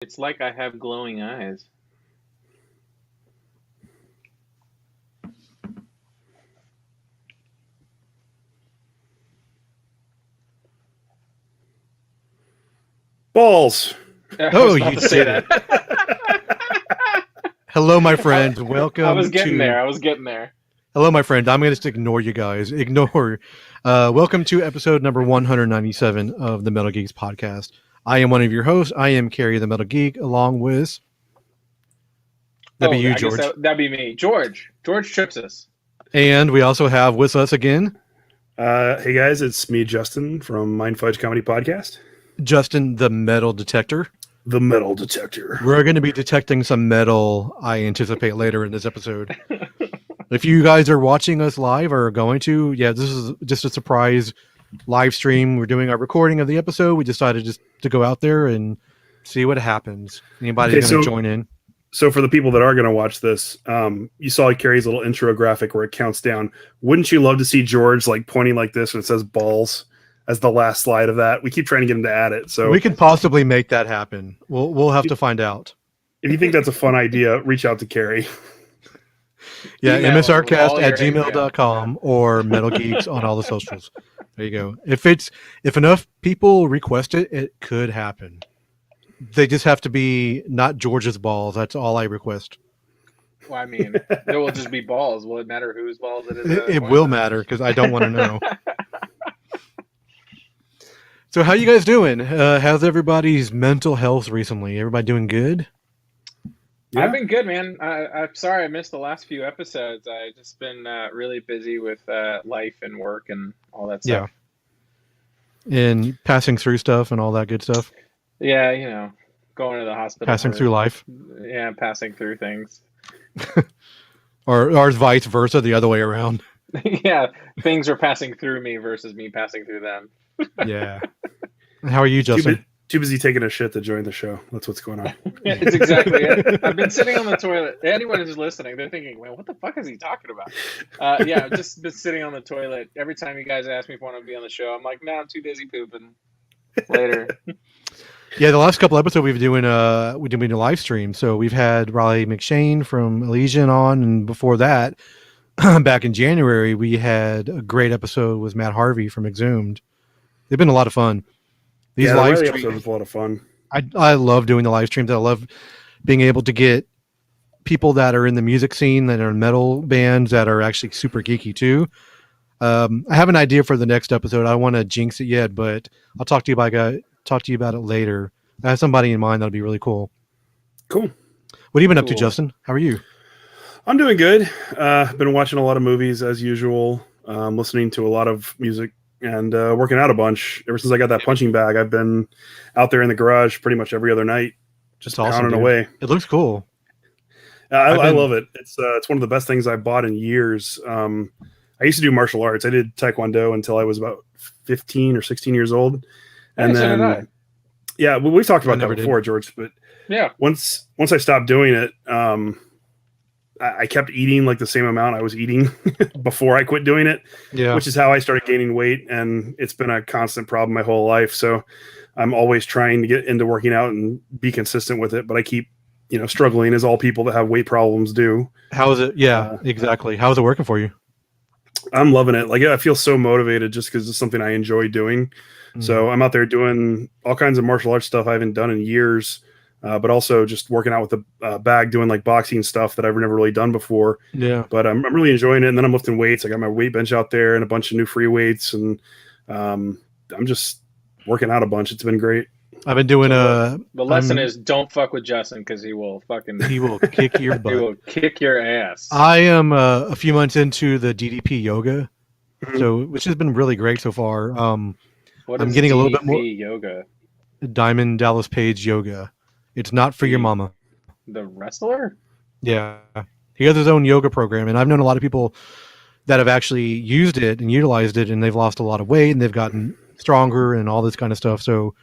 It's like I have glowing eyes. Balls. I was Oh, about you to say did that. it. Hello, my I, friend. I was Welcome getting to. there. I was getting there. Hello, my friend. I'm going to just ignore you guys. Ignore. Welcome to episode number 197 of the Metal Geeks podcast. I am one of your hosts. I am Carrie the Metal Geek, along with. That'd be Oh, you, I guess George. that'd be me. George. George trips us. And we also have with us again Hey guys, it's me, Justin from Mind Fudge Comedy Podcast. Justin the Metal Detector. The Metal Detector. We're going to be detecting some metal, I anticipate, later in this episode. If you guys are watching us live or are going to, this is just a surprise live stream. We're doing our recording of the episode. We decided just to go out there and see what happens. Anybody's going to join in. So for the people that are going to watch this, you saw Carrie's little intro graphic where it counts down. Wouldn't you love to see George like pointing like this when it says balls as the last slide of that? We keep trying to get him to add it. So we could possibly make that happen. We'll have to find out. If you think that's a fun idea, reach out to Carrie. Yeah, msrcast@gmail.com yeah. or Metal Geeks on all the socials. There you go. If enough people request it, it could happen. They just have to be not George's balls. That's all I request. Well, I mean, there will just be balls. Will it matter whose balls it is? It will matter because I don't want to know. So how you guys doing? How's everybody's mental health recently? Everybody doing good? Yeah. I've been good, man. I'm sorry I missed the last few episodes. I've just been really busy with life and work and all that stuff. Yeah. And passing through stuff and all that good stuff. Yeah, going to the hospital. Passing through life. Yeah, passing through things. or vice versa, the other way around. Yeah, things are passing through me versus me passing through them. Yeah. How are you, Justin? Too busy taking a shit to join the show. That's what's going on. It's exactly it. I've been sitting on the toilet. Anyone who's listening, they're thinking, "Man, what the fuck is he talking about?" I've just been sitting on the toilet. Every time you guys ask me if I want to be on the show, I'm like, "No, I'm too busy pooping." Later. Yeah, the last couple episodes we've been doing a live stream. So we've had Riley McShane from Elysian on, and before that, back in January, we had a great episode with Matt Harvey from Exhumed. They've been a lot of fun. These live streams was a lot of fun. I love doing the live streams. I love being able to get people that are in the music scene, that are in metal bands, that are actually super geeky too. I have an idea for the next episode. I don't want to jinx it yet, but I'll talk to you about it later. I have somebody in mind that'll be really cool. Cool. What have you been up to, Justin? How are you? I'm doing good. Been watching a lot of movies as usual. Listening to a lot of music. And working out a bunch. Ever since I got that punching bag, I've been out there in the garage pretty much every other night, just pounding away. It looks cool. I love it. It's one of the best things I've bought in years. I used to do martial arts. I did Taekwondo until I was about 15 or 16 years old. And then, yeah, well, we talked about that before, George. But yeah, once I stopped doing it, I kept eating like the same amount I was eating before I quit doing it, which is how I started gaining weight. And it's been a constant problem my whole life. So I'm always trying to get into working out and be consistent with it. But I keep, struggling as all people that have weight problems do. How is it? Yeah, exactly. How is it working for you? I'm loving it. Like, I feel so motivated just because it's something I enjoy doing. Mm-hmm. So I'm out there doing all kinds of martial arts stuff I haven't done in years. But also just working out with the bag, doing like boxing stuff that I've never really done before. Yeah. But I'm really enjoying it. And then I'm lifting weights. I got my weight bench out there and a bunch of new free weights. And I'm just working out a bunch. It's been great. I've been doing the lesson is don't fuck with Justin because he will kick your butt. He will kick your ass. I am a few months into the DDP yoga, which has been really great so far. I'm getting DDP a little bit more yoga. Diamond Dallas Page yoga. It's not for your mama. The wrestler? Yeah. He has his own yoga program, and I've known a lot of people that have actually used it and utilized it, and they've lost a lot of weight, and they've gotten stronger and all this kind of stuff. So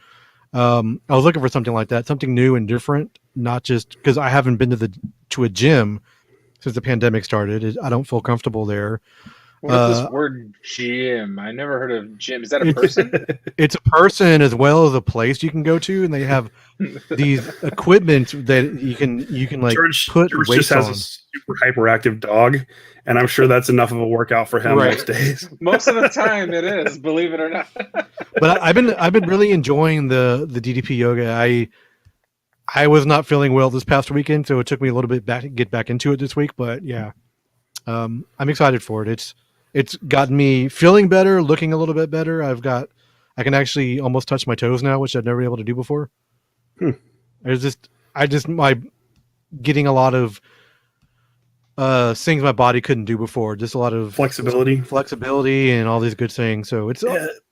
I was looking for something like that, something new and different, not just because I haven't been to a gym since the pandemic started. I don't feel comfortable there. What is this word gym? I never heard of gym. Is that a person? It's a person as well as a place you can go to, and they have these equipment that you can like George weights just has on. a super hyperactive dog, and I'm sure that's enough of a workout for him most days. Most of the time, it is. Believe it or not. But I've been really enjoying the DDP yoga. I was not feeling well this past weekend, so it took me a little bit to get back into it this week. But yeah, I'm excited for it. It's gotten me feeling better, looking a little bit better. I can actually almost touch my toes now, which I've never been able to do before. My getting a lot of things my body couldn't do before. Just a lot of flexibility, and all these good things. So it's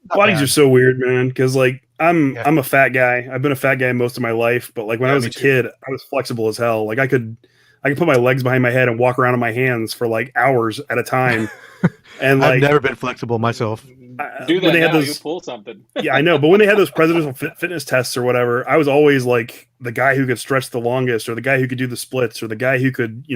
bodies are so weird, man. Because like I'm a fat guy. I've been a fat guy most of my life, but like when I was a kid, I was flexible as hell. Like I could put my legs behind my head and walk around on my hands for like hours at a time. And like, I've never been flexible myself. Do that now, you pull something. Yeah, I know. But when they had those presidential fitness tests or whatever, I was always like the guy who could stretch the longest, or the guy who could do the splits, or the guy who could,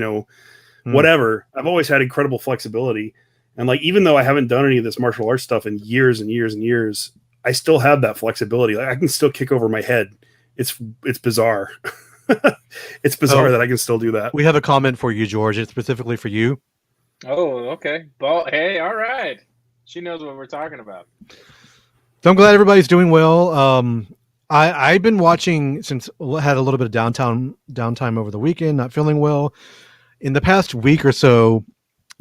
whatever. I've always had incredible flexibility. And like, even though I haven't done any of this martial arts stuff in years and years and years, I still have that flexibility. Like I can still kick over my head. It's bizarre. It's bizarre that I can still do that. We have a comment for you, George. It's specifically for you. Oh, okay. Hey, all right. She knows what we're talking about. So I'm glad everybody's doing well. I've been watching since I had a little bit of downtime over the weekend, not feeling well. In the past week or so,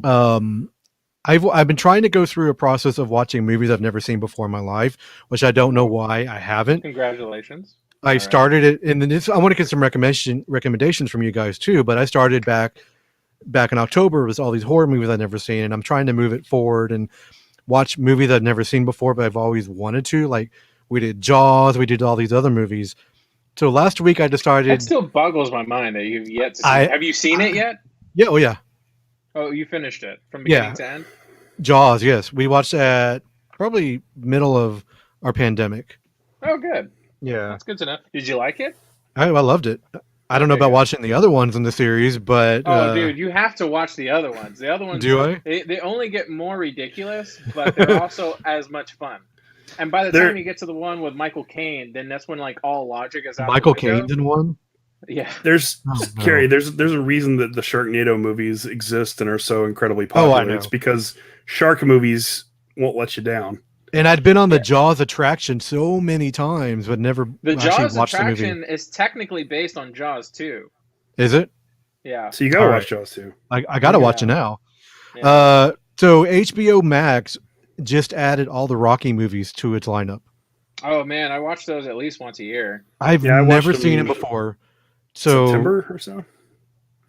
I've been trying to go through a process of watching movies I've never seen before in my life, which I don't know why I haven't. Congratulations. I started it, and then I want to get some recommendations from you guys too. But I started back in October with all these horror movies I've never seen, and I'm trying to move it forward and watch movies I've never seen before, but I've always wanted to. Like we did Jaws, we did all these other movies. So last week I decided. It still boggles my mind that you've yet to see it. Have you seen it yet? Yeah. Oh yeah. Oh, you finished it from beginning to end? Jaws, yes. We watched at probably middle of our pandemic. Oh, good. Yeah. That's good to know. Did you like it? I loved it. I don't know about watching the other ones in the series, but dude, you have to watch the other ones. The other ones, They only get more ridiculous, but they're also as much fun. And by the time you get to the one with Michael Caine, then that's when like all logic is out. Michael Caine's in one. Yeah, Carrie. There's a reason that the Sharknado movies exist and are so incribly popular. I know. It's because shark movies won't let you down. And I'd been on the Jaws attraction so many times, but never the actually Jaws watched attraction the movie. is technically based on Jaws 2. Is it? Yeah. So you gotta watch Jaws 2. I gotta watch it now. Yeah. So HBO Max just added all the Rocky movies to its lineup. Oh man, I watch those at least once a year. I've never seen it before. So September or so.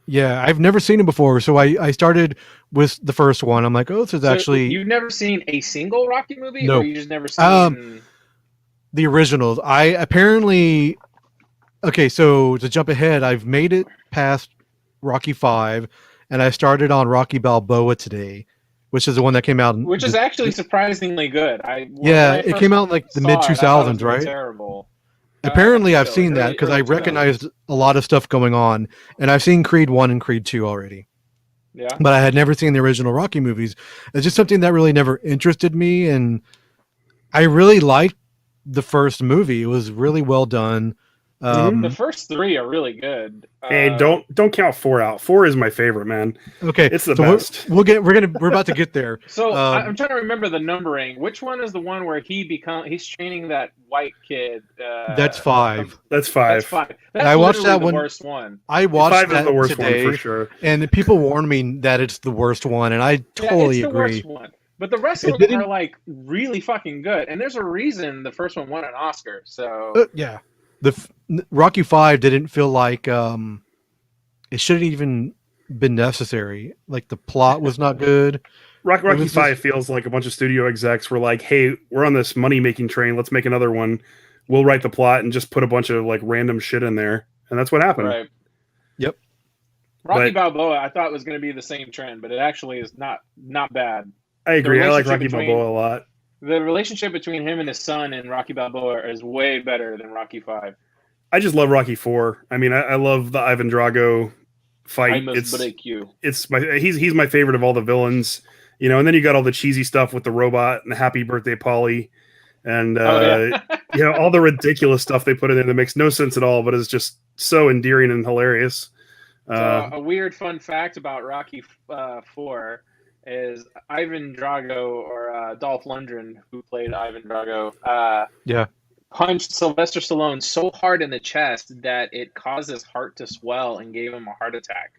Yeah, I've never seen it before, so I started with the first one. I'm like, oh, this is actually. You've never seen a single Rocky movie, no. Or you just never seen the originals? I apparently. Okay, so to jump ahead, I've made it past Rocky 5, and I started on Rocky Balboa today, which is the one that came out. Which is actually surprisingly good. It came out in like the mid 2000s, right? Terrible. Apparently, I've seen that because I recognized a lot of stuff going on, and I've seen Creed 1 and Creed 2 already. Yeah. But I had never seen the original Rocky movies. It's just something that really never interested me, and I really liked the first movie. It was really well done. The first 3 are really good. Hey, don't count 4 out. 4 is my favorite, man. Okay, it's the best. We're about to get there. So I'm trying to remember the numbering. Which one is the one where he's training that white kid? That's 5. That's 5. That's I watched that one. The worst one. I watched 5 that is the worst today, one for sure. And people warned me that it's the worst one, and I totally agree. Worst one. But the rest of them are like really fucking good, and there's a reason the first one won an Oscar. So yeah. The Rocky 5 didn't feel like it shouldn't even been necessary. Like the plot was not good. Rocky 5 feels like a bunch of studio execs were like, "Hey, we're on this money making train. Let's make another one. We'll write the plot and just put a bunch of like random shit in there." And that's what happened. Right. Yep. Rocky Balboa, I thought was going to be the same trend, but it actually is not bad. I agree. I like Rocky Balboa a lot. The relationship between him and his son in Rocky Balboa is way better than Rocky 5. I just love Rocky 4. I mean, I love the Ivan Drago fight. I must break you. He's my favorite of all the villains. And then you got all the cheesy stuff with the robot and the Happy Birthday Polly, and all the ridiculous stuff they put in there that makes no sense at all, but is just so endearing and hilarious. So a weird fun fact about Rocky 4 is Ivan Drago, or Dolph Lundgren, who played Ivan Drago, punched Sylvester Stallone so hard in the chest that it caused his heart to swell and gave him a heart attack.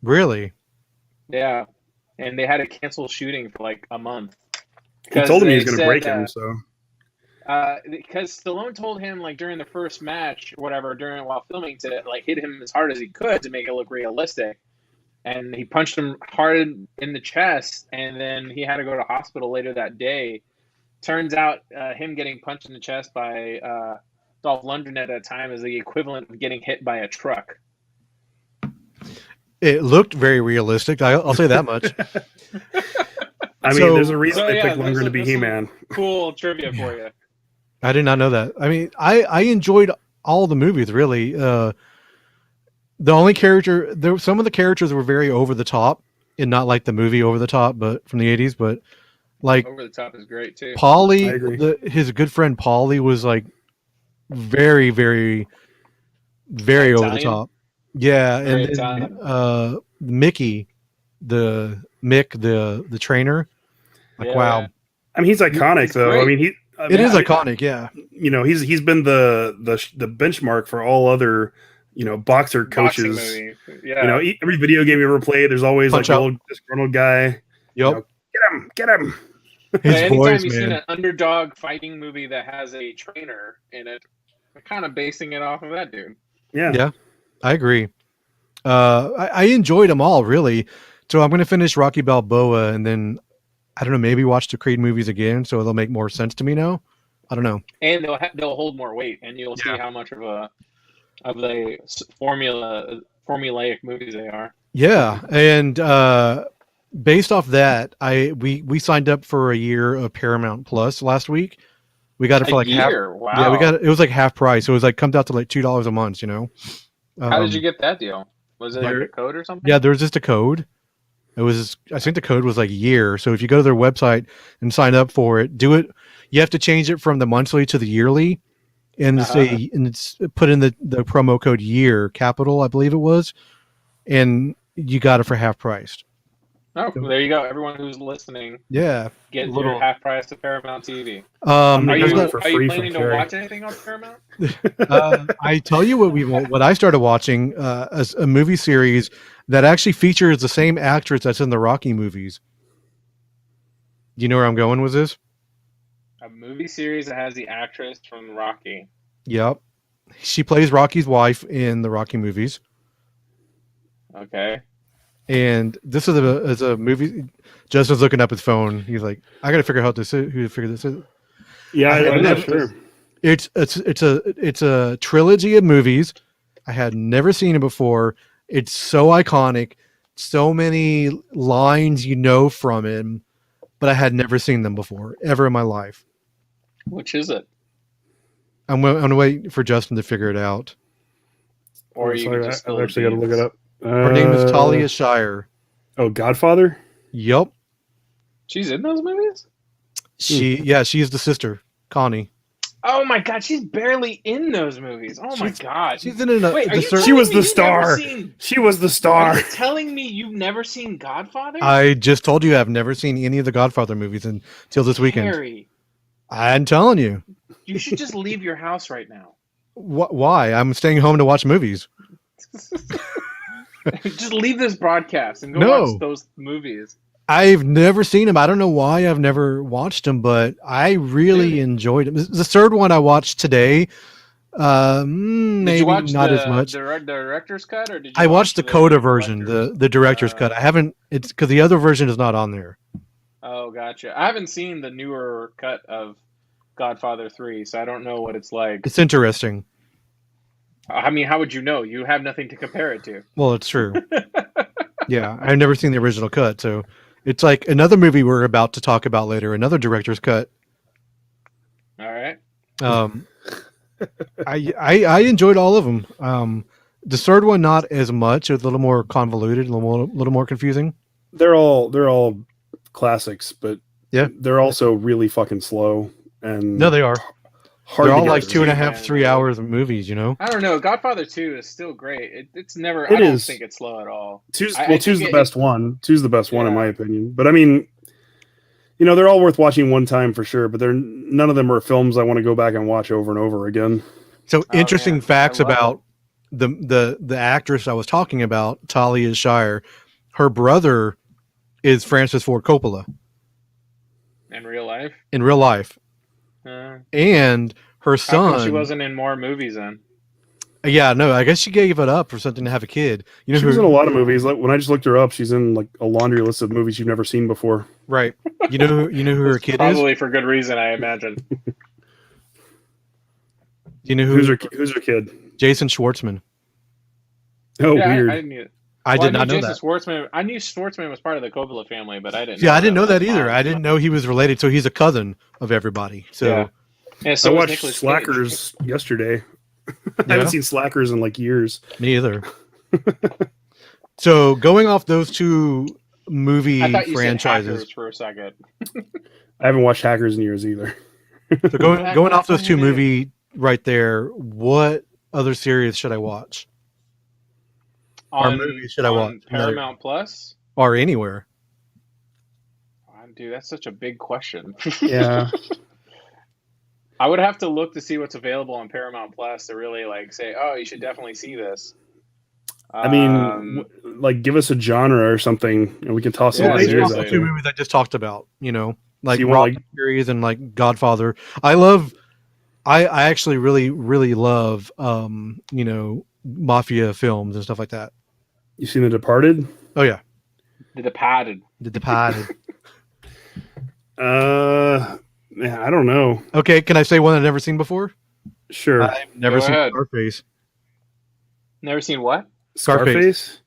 Really? Yeah. And they had to cancel shooting for like a month. He told him he was going to break him, so... because Stallone told him, like, during the first match, or whatever, while filming, to like hit him as hard as he could to make it look realistic. And he punched him hard in the chest, and then he had to go to hospital later that day. Turns out him getting punched in the chest by Dolph Lundgren at that time is the equivalent of getting hit by a truck. It looked very realistic. I'll say that much. I mean, there's a reason they picked Lundgren to be He-Man. Cool trivia for you. I did not know that. I mean, I enjoyed all the movies, really. The only character, some of the characters were very over the top, and not like the movie Over the Top, but from the 80s, but like Over the Top is great too. Paulie, his good friend Paulie was like very, very, very over the top. Yeah, very and then, Mickey, the trainer, like wow. I mean, he's iconic though. Great. I mean, it is iconic. Yeah, he's been the benchmark for all other boxer coaches. Yeah, every video game you ever played, there's always like the old disgruntled guy. Yep, get him. Anytime you've seen an underdog fighting movie that has a trainer in it, I'm kind of basing it off of that dude. Yeah, I agree. I enjoyed them all, really. So I'm going to finish Rocky Balboa, and then I don't know, maybe watch the Creed movies again, so they'll make more sense to me now. I don't know. And they'll hold more weight, and you'll see how much of the formulaic movies they are. Yeah, and based off that, we signed up for a year of Paramount Plus last week. We got it for like half. Wow. Yeah, it was like half price. It was like comes out to like $2 a month. How did you get that deal? Was it like a code or something? Yeah, there was just a code. I think the code was like a year. So if you go to their website and sign up for it, you have to change it from the monthly to the yearly, and it's put in the promo code year capital, I believe it was, and you got it for half price. Oh, well, there you go. Everyone who's listening, get your half price to Paramount TV. Are you planning to watch anything on Paramount? I tell you what I started watching as a movie series that actually features the same actress that's in the Rocky movies. Do you know where I'm going with this? A movie series that has the actress from Rocky. Yep. She plays Rocky's wife in the Rocky movies. Okay. And this is a movie. Justin's looking up his phone. He's like, I got to figure out who to figure this is. Yeah, I'm not sure. It's a trilogy of movies. I had never seen it before. It's so iconic. So many lines from him, but I had never seen them before, ever in my life. Which is it? I'm going to wait for Justin to figure it out. Or I've actually got to look it up. Her name is Talia Shire. Oh, Godfather? Yep. She's in those movies? She's the sister, Connie. Oh my god, she's barely in those movies. Oh my god. She's in it. She was the star. She was the star. Are you telling me you've never seen Godfather? I just told you I've never seen any of the Godfather movies until this weekend. Harry, I'm telling you. You should just leave your house right now. Why? I'm staying home to watch movies. Just leave this broadcast and go watch those movies. I've never seen them. I don't know why I've never watched them, but I really enjoyed them. The third one I watched today, maybe not as much. The director's cut, or did you? I watched the Coda version, the director's cut. I haven't. It's because the other version is not on there. Oh, gotcha. I haven't seen the newer cut of Godfather 3, so I don't know what it's like. It's interesting. I mean, how would you know? You have nothing to compare it to. Well, it's true. Yeah, I've never seen the original cut, so it's like another movie we're about to talk about later, another director's cut. All right. I enjoyed all of them. The third one not as much; it's a little more convoluted, a little more confusing. They're all classics, but yeah, they're also really fucking slow. And no, they are. hard They're to all get like through. 2.5, 3 hours of movies. You know. I don't know. Godfather 2 is still great. It's never. It I don't is. think it's slow at all. Two's I two's think the best one. Two's the best one in my Yeah. opinion. But I mean, you know, they're all worth watching one time for sure. But none of them are films I want to go back and watch over and over again. So interesting man. facts I love about the actress I was talking about, Talia Shire. Her brother is Francis Ford Coppola In real life. in real life, and her How come she son. wasn't in more movies then? Yeah, no, I guess she gave it up for something to have a kid. You know, She was in a lot of movies. Like when I just looked her up, she's in like a laundry list of movies you've never seen before. right? You know who her kid is. Probably for good reason, I imagine. You know Who's her kid? Jason Schwartzman. Oh, Yeah, weird. I knew. I Well, did not know Jason that. Schwartzman. I knew Schwartzman was part of the Coppola family, but I didn't. Yeah, I didn't know that was either. mom. I didn't know he was related. So he's a cousin of everybody. So Yeah, so I was watched Nicolas Cage. Slackers yesterday. I Yeah. haven't seen Slackers in like years. me either. So going off those two movie I thought you franchises. said Hackers for a second. I haven't watched Hackers in years either. So going off those two movie right there, what other series should I watch? Or movies should I watch? On Paramount Plus? Or anywhere? Dude, that's such a big question. Yeah. I would have to look to see what's available on Paramount Plus to really like say, oh, you should definitely see this. I mean, like, give us a genre or something, and we can toss some Yeah, ideas seriously. out The two there. movies I just talked about, you know, like So you want, Rocky series and like Godfather. I actually really love, you know, mafia films and stuff like that. You seen The Departed? Oh yeah, The Departed. The Departed. Man, I don't know. Okay, can I say one I've never seen before? Sure. I've never Go seen ahead. Scarface. Never seen what? Scarface.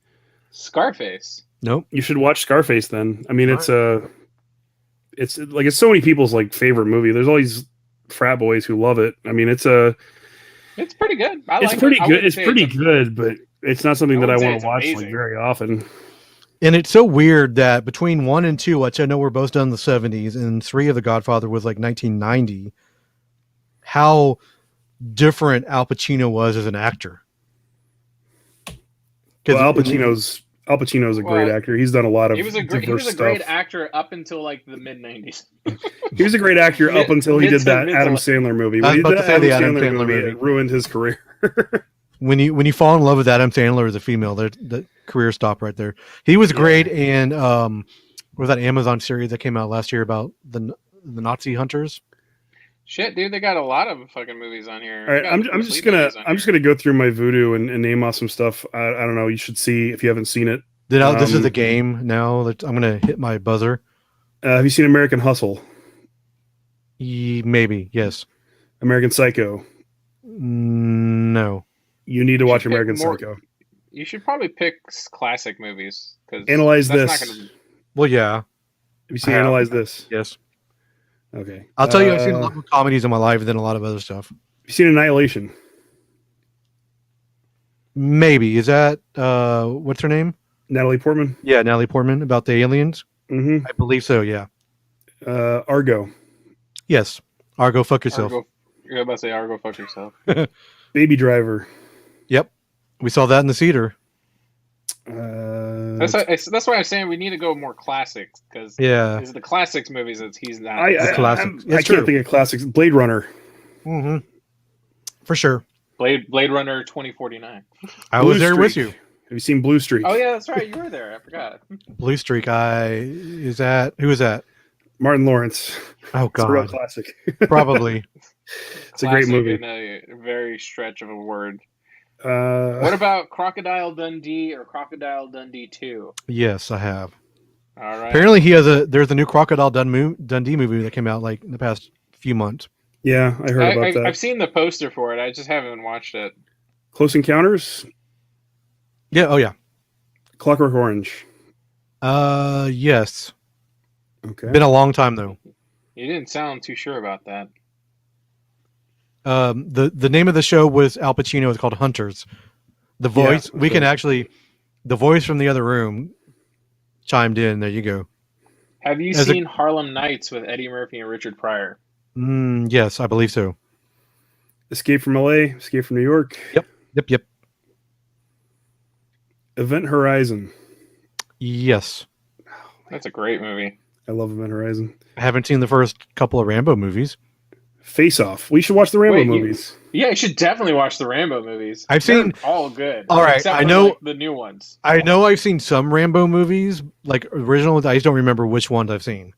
Scarface. Nope. You should watch Scarface then. I mean, All it's like it's so many people's like favorite movie. There's all these frat boys who love it. I mean, it's pretty good. it's pretty good. It's pretty good, but it's not something that I want to watch like very often. And it's so weird that between 1 and 2, which I know were both done in the 70s, and 3 of The Godfather was like 1990, how different Al Pacino was as an actor. Well, Al Pacino's a great actor. He's done a lot of he was a diverse great stuff. actor up until like the mid '90s. He was a great actor up until he did that mid- Adam Sandler movie. I was When he about did to that say the Adam Sandler movie. it ruined his career. When you fall in love with Adam Sandler as a female, the career stop right there. He was great in what was that Amazon series that came out last year about the Nazi hunters? Shit, dude, they got a lot of fucking movies on here. All right, I'm just gonna go through my voodoo and name off some stuff. I don't know. You should see if you haven't seen it. This is the game now. That I'm gonna hit my buzzer. Have you seen American Hustle? Maybe yes. American Psycho. No. You need to watch American Psycho. You should probably pick classic movies. Analyze this. Well, yeah. Have you seen Analyze This? Yes. Okay. I'll tell you, I've seen a lot more comedies in my life than a lot of other stuff. Have you seen Annihilation? Maybe. Is that what's her name? Natalie Portman? Yeah, Natalie Portman, about the aliens. Mm-hmm. I believe so. Yeah. Argo. Yes. Argo, fuck yourself. You're about to say Argo, fuck yourself. Baby Driver. Yep. We saw that in the theater. That's why I'm saying we need to go more classics because it's the classics movies that he's not. I can't think of classics. Blade Runner. Mm-hmm. For sure. Blade Runner 2049. I was there with you. Have you seen Blue Streak? Oh yeah, that's right. You were there. I forgot. Blue Streak. Who is that? Martin Lawrence. Oh It's a God. real classic. Probably. It's a great movie. In a very stretch of a word. What What about Crocodile Dundee or Crocodile Dundee 2? Yes, I have. All right. Apparently, there's a new Crocodile Dundee movie that came out like in the past few months. Yeah, I heard about that. I've seen the poster for it. I just haven't watched it. Close Encounters? Yeah. Oh yeah. Clockwork Orange. Yes. Okay. Been a long time though. You didn't sound too sure about that. The name of the show was Al Pacino. It's called Hunters. The voice the voice from the other room chimed in. There you go. Have you seen Harlem Nights with Eddie Murphy and Richard Pryor? Yes, I believe so. Escape from LA, Escape from New York. Yep. Event Horizon. Yes. That's a great movie. I love Event Horizon. I haven't seen the first couple of Rambo movies. Face Off. We should watch the Rambo movies. You should definitely watch the Rambo movies. They're seen all good. All right, except I for, know like, the new ones. I know I've seen some Rambo movies, like original ones. I just don't remember which ones I've seen.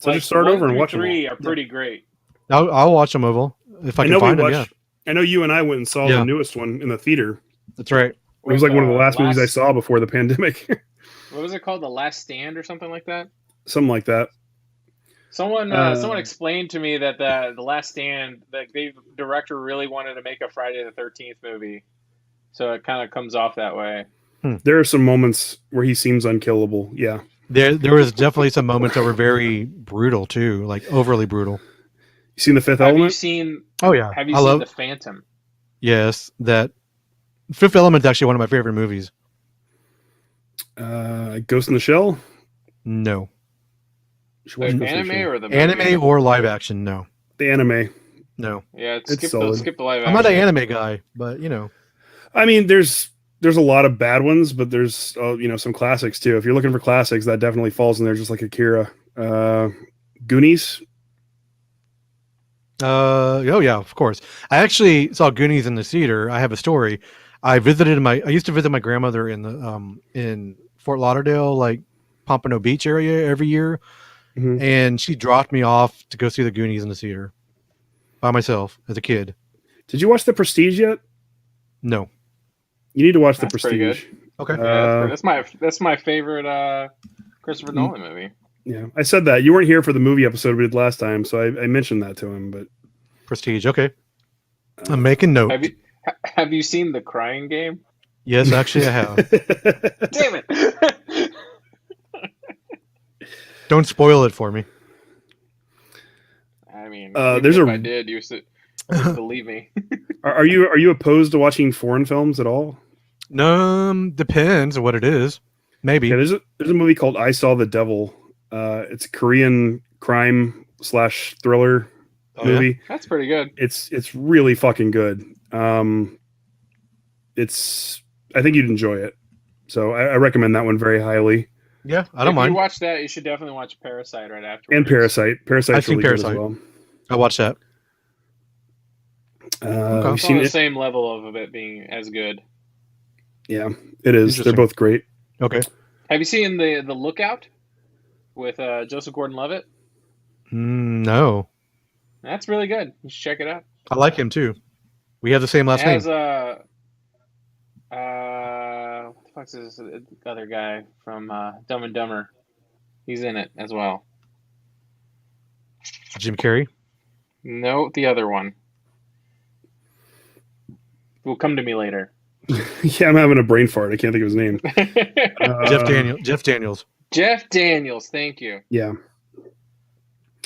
So just start over and watch them. 3 are pretty great. I'll watch them, Oval, if I can find them. Yeah. I know you and I went and saw the newest one in the theater. That's right. It was like one of the last movies I saw before the pandemic. What was it called? The Last Stand or something like that? Something like that. Someone explained to me that the Last Stand, the director really wanted to make a Friday the 13th movie, so it kind of comes off that way. There are some moments where he seems unkillable. Yeah, there was definitely some moments that were very brutal too, like overly brutal. You seen The Fifth Element? Have you seen? Oh yeah. Have you seen The Phantom? Yes, that Fifth Element is actually one of my favorite movies. Ghost in the Shell? No. Anime or the movie? Anime or live action? No. The anime. No. Yeah, skip the live action. I'm not an anime guy, but I mean, there's a lot of bad ones, but there's some classics too. If you're looking for classics, that definitely falls in there, just like Akira. Goonies. Oh yeah, of course. I actually saw Goonies in the theater. I have a story. I used to visit my grandmother in Fort Lauderdale, like Pompano Beach area every year. Mm-hmm. And she dropped me off to go see the Goonies in the theater by myself as a kid. Did you watch The Prestige yet? No. You need to watch That's The Prestige. Okay. Yeah, that's my favorite Christopher Nolan movie. Yeah, I said that. You weren't here for the movie episode we did last time, so I mentioned that to him. But Prestige, okay. I'm making note. Have you seen The Crying Game? Yes, actually I have. Damn it! Don't spoil it for me. I mean, if I did, you would believe me. Are you opposed to watching foreign films at all? No, depends on what it is. Maybe. Yeah, there's a movie called I Saw the Devil. It's a Korean crime / thriller movie. Yeah? That's pretty good. It's really fucking good. I think you'd enjoy it. So I recommend that one very highly. Yeah, I don't mind. If you watch that, you should definitely watch Parasite right after. And Parasite. Parasite's really good as well. I watched that. Okay. It's on the same level of it being as good. Yeah, it is. They're both great. Okay. Have you seen the Lookout with Joseph Gordon-Levitt? No. That's really good. You should check it out. I like him too. We have the same last name. What the fuck's this other guy from Dumb and Dumber? He's in it as well. Jim Carrey? No, the other one. Will come to me later. Yeah, I'm having a brain fart. I can't think of his name. Jeff Daniels. Jeff Daniels, thank you. Yeah.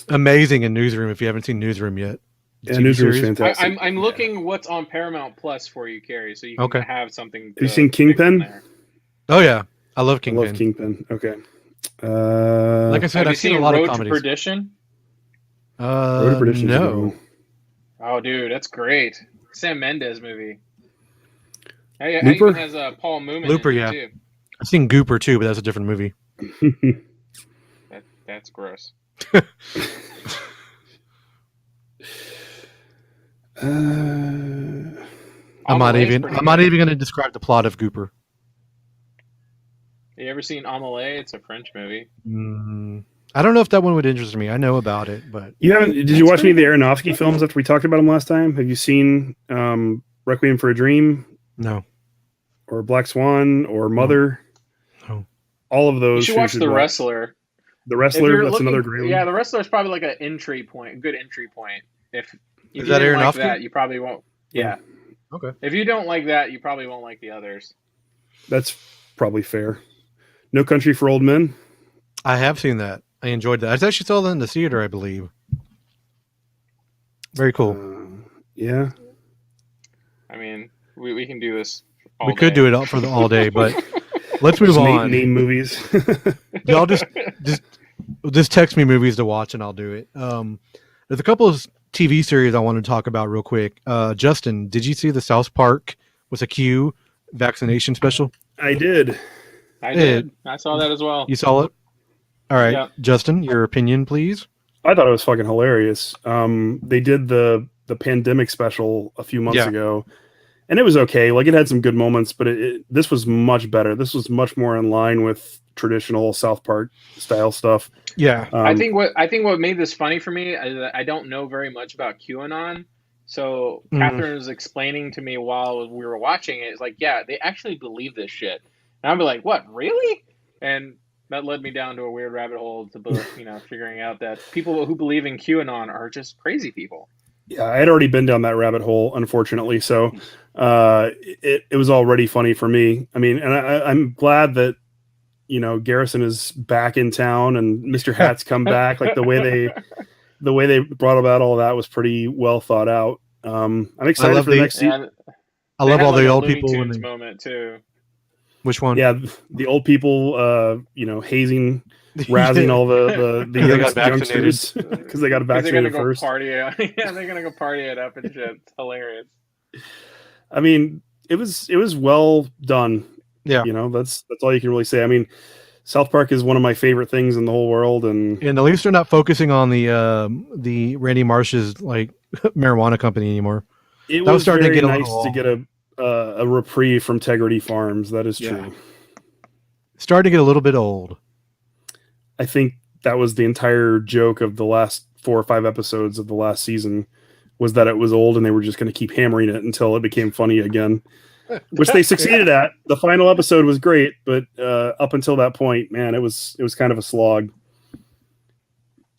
Amazing in Newsroom if you haven't seen Newsroom yet. Yeah, Newsroom is fantastic. I'm looking what's on Paramount Plus for you, Carrie, so you can have something. Have you seen Kingpin? Oh yeah, I love Kingpin. I love Kingpin. Okay. Like I said, I've seen a lot of comedies. Road to Perdition? Road to Perdition. No. Oh, dude, that's great. Sam Mendes movie. It Looper? even has Paul Mooman Looper, in it, yeah. too. I've seen Gooper too, but that's a different movie. That's gross. I'm not even going to describe the plot of Gooper. You ever seen Amelie? It's a French movie. I don't know if that one would interest me. I know about it, but you haven't. Did you watch any of the Aronofsky films after we talked about them last time? Have you seen Requiem for a Dream? No. Or Black Swan or Mother? No. All of those. You should watch The Wrestler. The Wrestler. That's another great one. Yeah, The Wrestler is probably like a good entry point. If you is that didn't Aronofsky? like that, you probably won't. Yeah. Okay. If you don't like that, you probably won't like the others. That's probably fair. No Country for Old Men. I have seen that. I enjoyed that. I actually saw that in the theater, I believe. Very cool. Yeah. I mean, we can do this all we day. could do it all day, but let's move on. Name movies. Y'all just Just text me movies to watch and I'll do it. There's a couple of TV series I want to talk about real quick. Justin, did you see the South Park with a Q vaccination special? I did. I did. I saw that as well. You saw it? All right. Yeah. Justin, your opinion, please. I thought it was fucking hilarious. They did the pandemic special a few months ago, and it was okay. Like, it had some good moments, but this was much better. This was much more in line with traditional South Park style stuff. Yeah. I think what made this funny for me is that I don't know very much about QAnon. So Catherine was explaining to me while we were watching it. It's like, yeah, they actually believe this shit. And I'd be like, what, really? And that led me down to a weird rabbit hole to, figuring out that people who believe in QAnon are just crazy people. Yeah, I had already been down that rabbit hole, unfortunately. So it was already funny for me. I mean, and I'm glad that, Garrison is back in town and Mr. Hat's come back. Like, the way they brought about all that was pretty well thought out. I'm excited for the next season. I love all the old Looney people Tunes moment too. Which one? Yeah, the old people, hazing, razzing all the youngsters because they got vaccinated first. They're gonna go party it up and shit. It's hilarious. I mean, it was well done. Yeah, that's all you can really say. I mean, South Park is one of my favorite things in the whole world, and at least they're not focusing on the Randy Marsh's like marijuana company anymore. It was starting to get nice to get a reprieve from Tegrity Farms. That is true. Starting to get a little bit old. I think that was the entire joke of the last 4 or 5 episodes of the last season, was that it was old and they were just going to keep hammering it until it became funny again, which they succeeded at. The final episode was great, but up until that point, man, it was kind of a slog.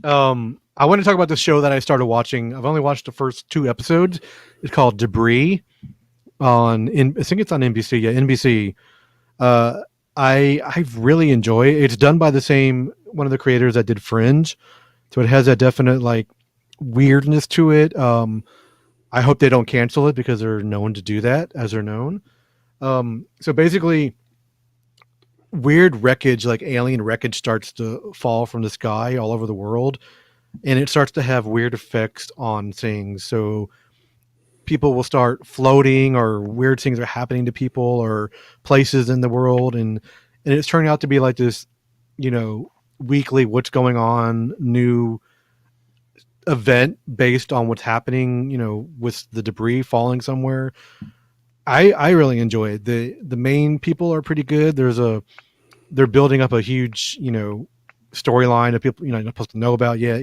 I want to talk about the show that I started watching. I've only watched the first 2 episodes. It's called Debris I think it's on NBC. Yeah, NBC. I really enjoy it. It's done by one of the creators that did Fringe, so it has that definite like weirdness to it. I hope they don't cancel it because they're known to do that, as they're known. So basically, weird wreckage, like alien wreckage, starts to fall from the sky all over the world, and it starts to have weird effects on things. So people will start floating, or weird things are happening to people or places in the world, and it's turning out to be like this, weekly what's going on new event based on what's happening, with the debris falling somewhere. I really enjoy it. The main people are pretty good. They're building up a huge, storyline of people you're not supposed to know about yet.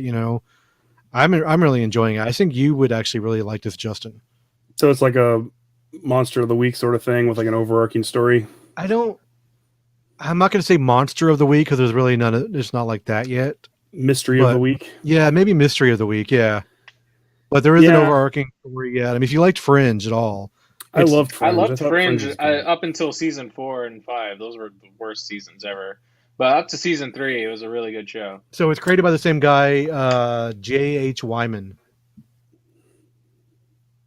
I'm really enjoying it. I think you would actually really like this, Justin. So it's like a monster of the week sort of thing with like an overarching story. I'm not going to say monster of the week because there's really none. It's not like that yet. Mystery of the week. Yeah, maybe mystery of the week. Yeah, but there is an overarching story yet. I mean, if you liked Fringe at all, I loved Fringe. I loved Fringe up until season 4 and 5. Those were the worst seasons ever. But up to season 3, it was a really good show. So it's created by the same guy, J.H. Wyman.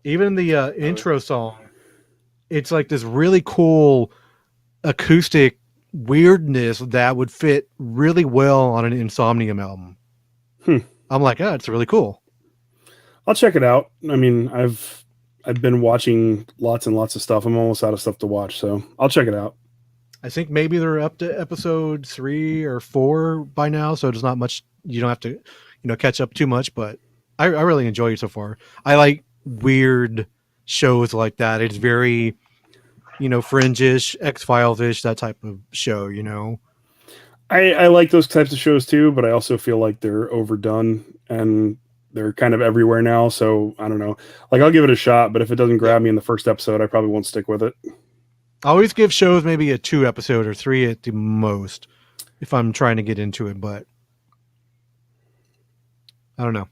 Even the intro song, it's like this really cool acoustic weirdness that would fit really well on an Insomnium album. I'm like, it's really cool. I'll check it out. I mean, I've been watching lots and lots of stuff. I'm almost out of stuff to watch, so I'll check it out. I think maybe they're up to episode 3 or 4 by now, so there's not much. You don't have to, catch up too much. But I really enjoy it so far. I like weird shows like that. It's very, Fringe-ish, X-Files-ish, that type of show. I like those types of shows too, but I also feel like they're overdone and they're kind of everywhere now. So I don't know. Like, I'll give it a shot, but if it doesn't grab me in the first episode, I probably won't stick with it. I always give shows maybe a 2 episode or 3 at the most if I'm trying to get into it, but I don't know.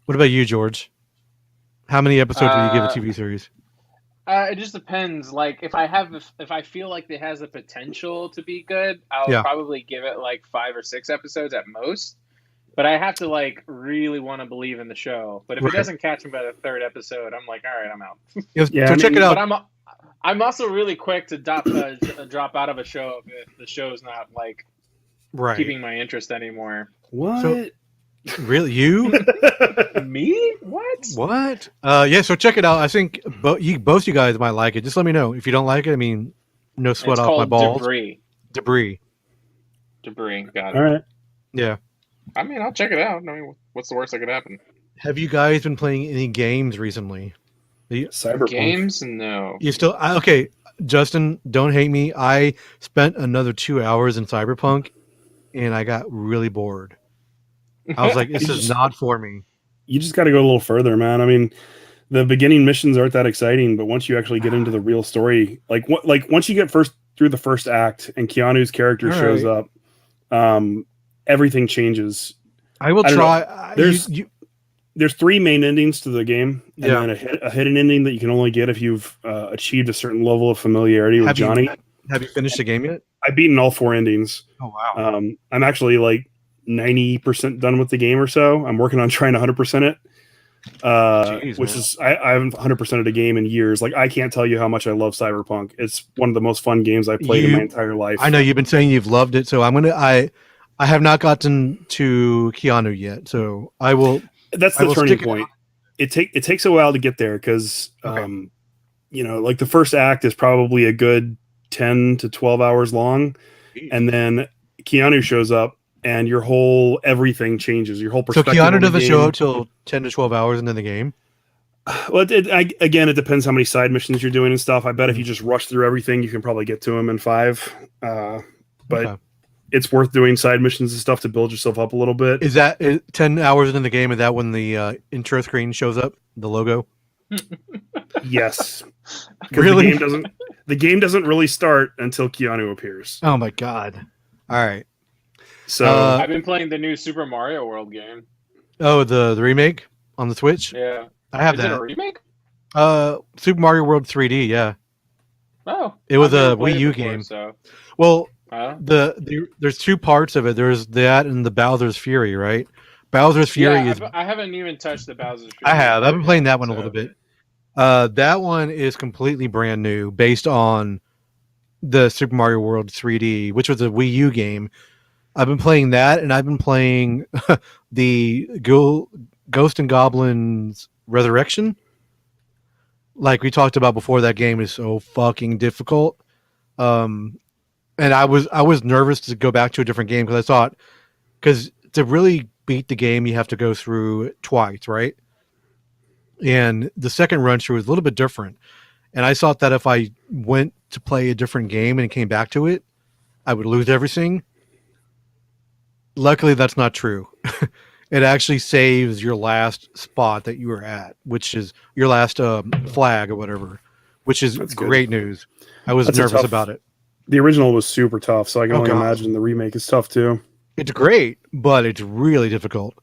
What about you, George? How many episodes will you give a TV series? It just depends. Like, if I feel like it has the potential to be good, I'll probably give it like 5 or 6 episodes at most. But I have to like really want to believe in the show. But if it doesn't catch me by the 3rd episode, I'm like, all right, I'm out. So check it out. But I'm also really quick to drop out of a show if the show's not like keeping my interest anymore. What? So, really, you? Me? What? What? Yeah. So check it out. I think both you guys might like it. Just let me know if you don't like it. I mean, no sweat It's off my called balls. Debris. Debris. Got it. All right. Yeah. I mean, I'll check it out. I mean, what's the worst that could happen? Have you guys been playing any games recently? Cyberpunk. Games? No. You still okay? Justin, don't hate me. I spent another 2 hours in Cyberpunk, and I got really bored. I was like, "This is not for me." You just got to go a little further, man. I mean, the beginning missions aren't that exciting, but once you actually get into the real story, like once you get through the first act and Keanu's character shows up, everything changes. I will try. There's 3 main endings to the game, and then a hidden ending that you can only get if you've achieved a certain level of familiarity with Johnny. Have you finished the game yet? I've beaten all 4 endings. Oh wow! I'm actually like 90% done with the game or so. I'm working on trying to 100% it. Which man. Is I haven't 100% of the game in years. Like I can't tell you how much I love Cyberpunk. It's one of the most fun games I've played in my entire life. I know you've been saying you've loved it, so I have not gotten to Keanu yet, so I will. That's the turning point. It takes a while to get there because like the first act is probably a good 10 to 12 hours long, and then Keanu shows up. And your whole everything changes. Your whole perspective. So Keanu doesn't show up till 10 to 12 hours into the game. Well, again, it depends how many side missions you're doing and stuff. I bet if you just rush through everything, you can probably get to him in 5. But it's worth doing side missions and stuff to build yourself up a little bit. Is that 10 hours into the game? Is that when the intro screen shows up, the logo? Yes. Really? The game doesn't really start until Keanu appears. Oh my god! All right. So I've been playing the new Super Mario World game. Oh, the remake on the Switch? Yeah. I have Is that. It a remake? Super Mario World 3D, yeah. Oh. It was a Wii U game. So. Well, there's 2 parts of it. There's that and the Bowser's Fury, right? Bowser's Fury is I haven't even touched the Bowser's Fury. I have. I've been playing that one a little bit. That one is completely brand new based on the Super Mario World 3D, which was a Wii U game. I've been playing that, and I've been playing the Ghost and Goblins Resurrection. Like we talked about before, that game is so fucking difficult. And I was nervous to go back to a different game because I thought, because to really beat the game, you have to go through it twice, right? And the second run through is a little bit different. And I thought that if I went to play a different game and came back to it, I would lose everything. Luckily, that's not true. It actually saves your last spot that you were at, which is your last flag or whatever, which is great news. I was nervous about it. The original was super tough, so I can only imagine the remake is tough too. It's great, but it's really difficult.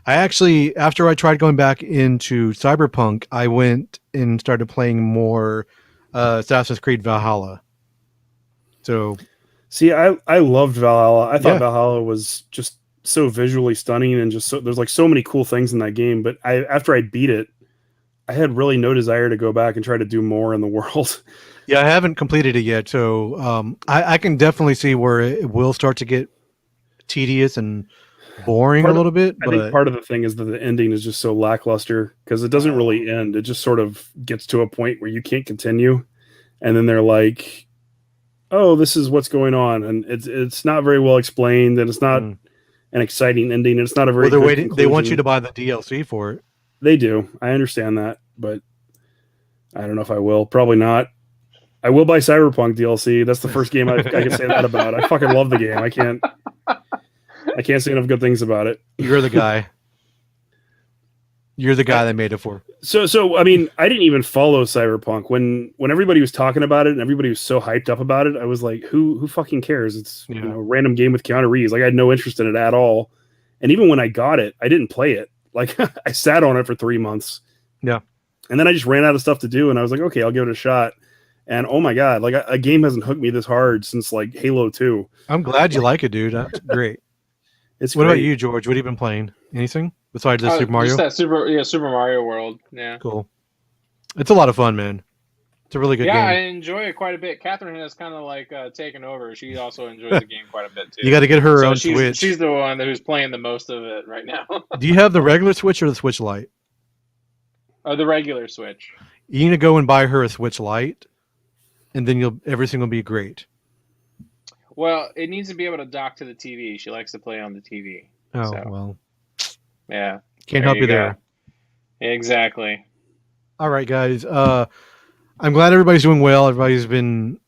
I actually, after I tried going back into Cyberpunk, I went and started playing more Assassin's Creed Valhalla. So... See, I loved Valhalla. I thought Valhalla was just so visually stunning and just there's like so many cool things in that game. But after I beat it, I had really no desire to go back and try to do more in the world. Yeah, I haven't completed it yet, so I can definitely see where it will start to get tedious and boring a little bit. I think part of the thing is that the ending is just so lackluster because it doesn't really end. It just sort of gets to a point where you can't continue, and then they're like, oh, this is what's going on, and it's not very well explained, and it's not an exciting ending, and it's not a very. They want you to buy the DLC for it. They do. I understand that, but I don't know if I will. Probably not. I will buy Cyberpunk DLC. That's the first game I can say that about. I fucking love the game. I can't say enough good things about it. You're the guy. You're the guy that made it for. So I mean, I didn't even follow Cyberpunk when everybody was talking about it and everybody was so hyped up about it. I was like, who fucking cares? It's a random game with Keanu Reeves. Like I had no interest in it at all. And even when I got it, I didn't play it. Like I sat on it for 3 months. Yeah. And then I just ran out of stuff to do, and I was like, okay, I'll give it a shot. And oh my god, like a game hasn't hooked me this hard since like Halo 2. I'm glad you like it, dude. That's great. What about you, George? What have you been playing? Anything besides the Super Mario? Just that Super Mario World. Yeah. Cool. It's a lot of fun, man. It's a really good Yeah, I game. enjoy it quite a bit. Catherine has kind of like taken over. She also enjoys the game quite a bit You too. got to get her So on Switch. she's the one who's playing the most of it right now. Do you have the regular Switch or the Switch Lite? Oh, the regular Switch. You need to go and buy her a Switch Lite, and then everything will be great. Well, it needs to be able to dock to the TV. She likes to play on the TV. Oh, so, well. Yeah. Can't help you there. Exactly. All right, guys. I'm glad everybody's doing well. Everybody's been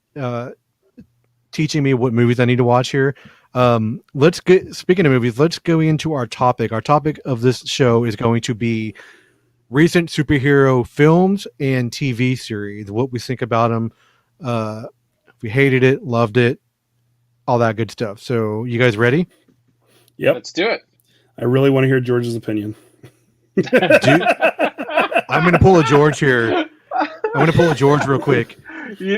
teaching me what movies I need to watch here. Speaking of movies, let's go into our topic. Our topic of this show is going to be recent superhero films and TV series, what we think about them. If we hated it, loved it, all that good stuff. So you guys ready? Yep. Let's do it. I really want to hear George's opinion. I'm going to pull a George here. I'm going to pull a George real quick.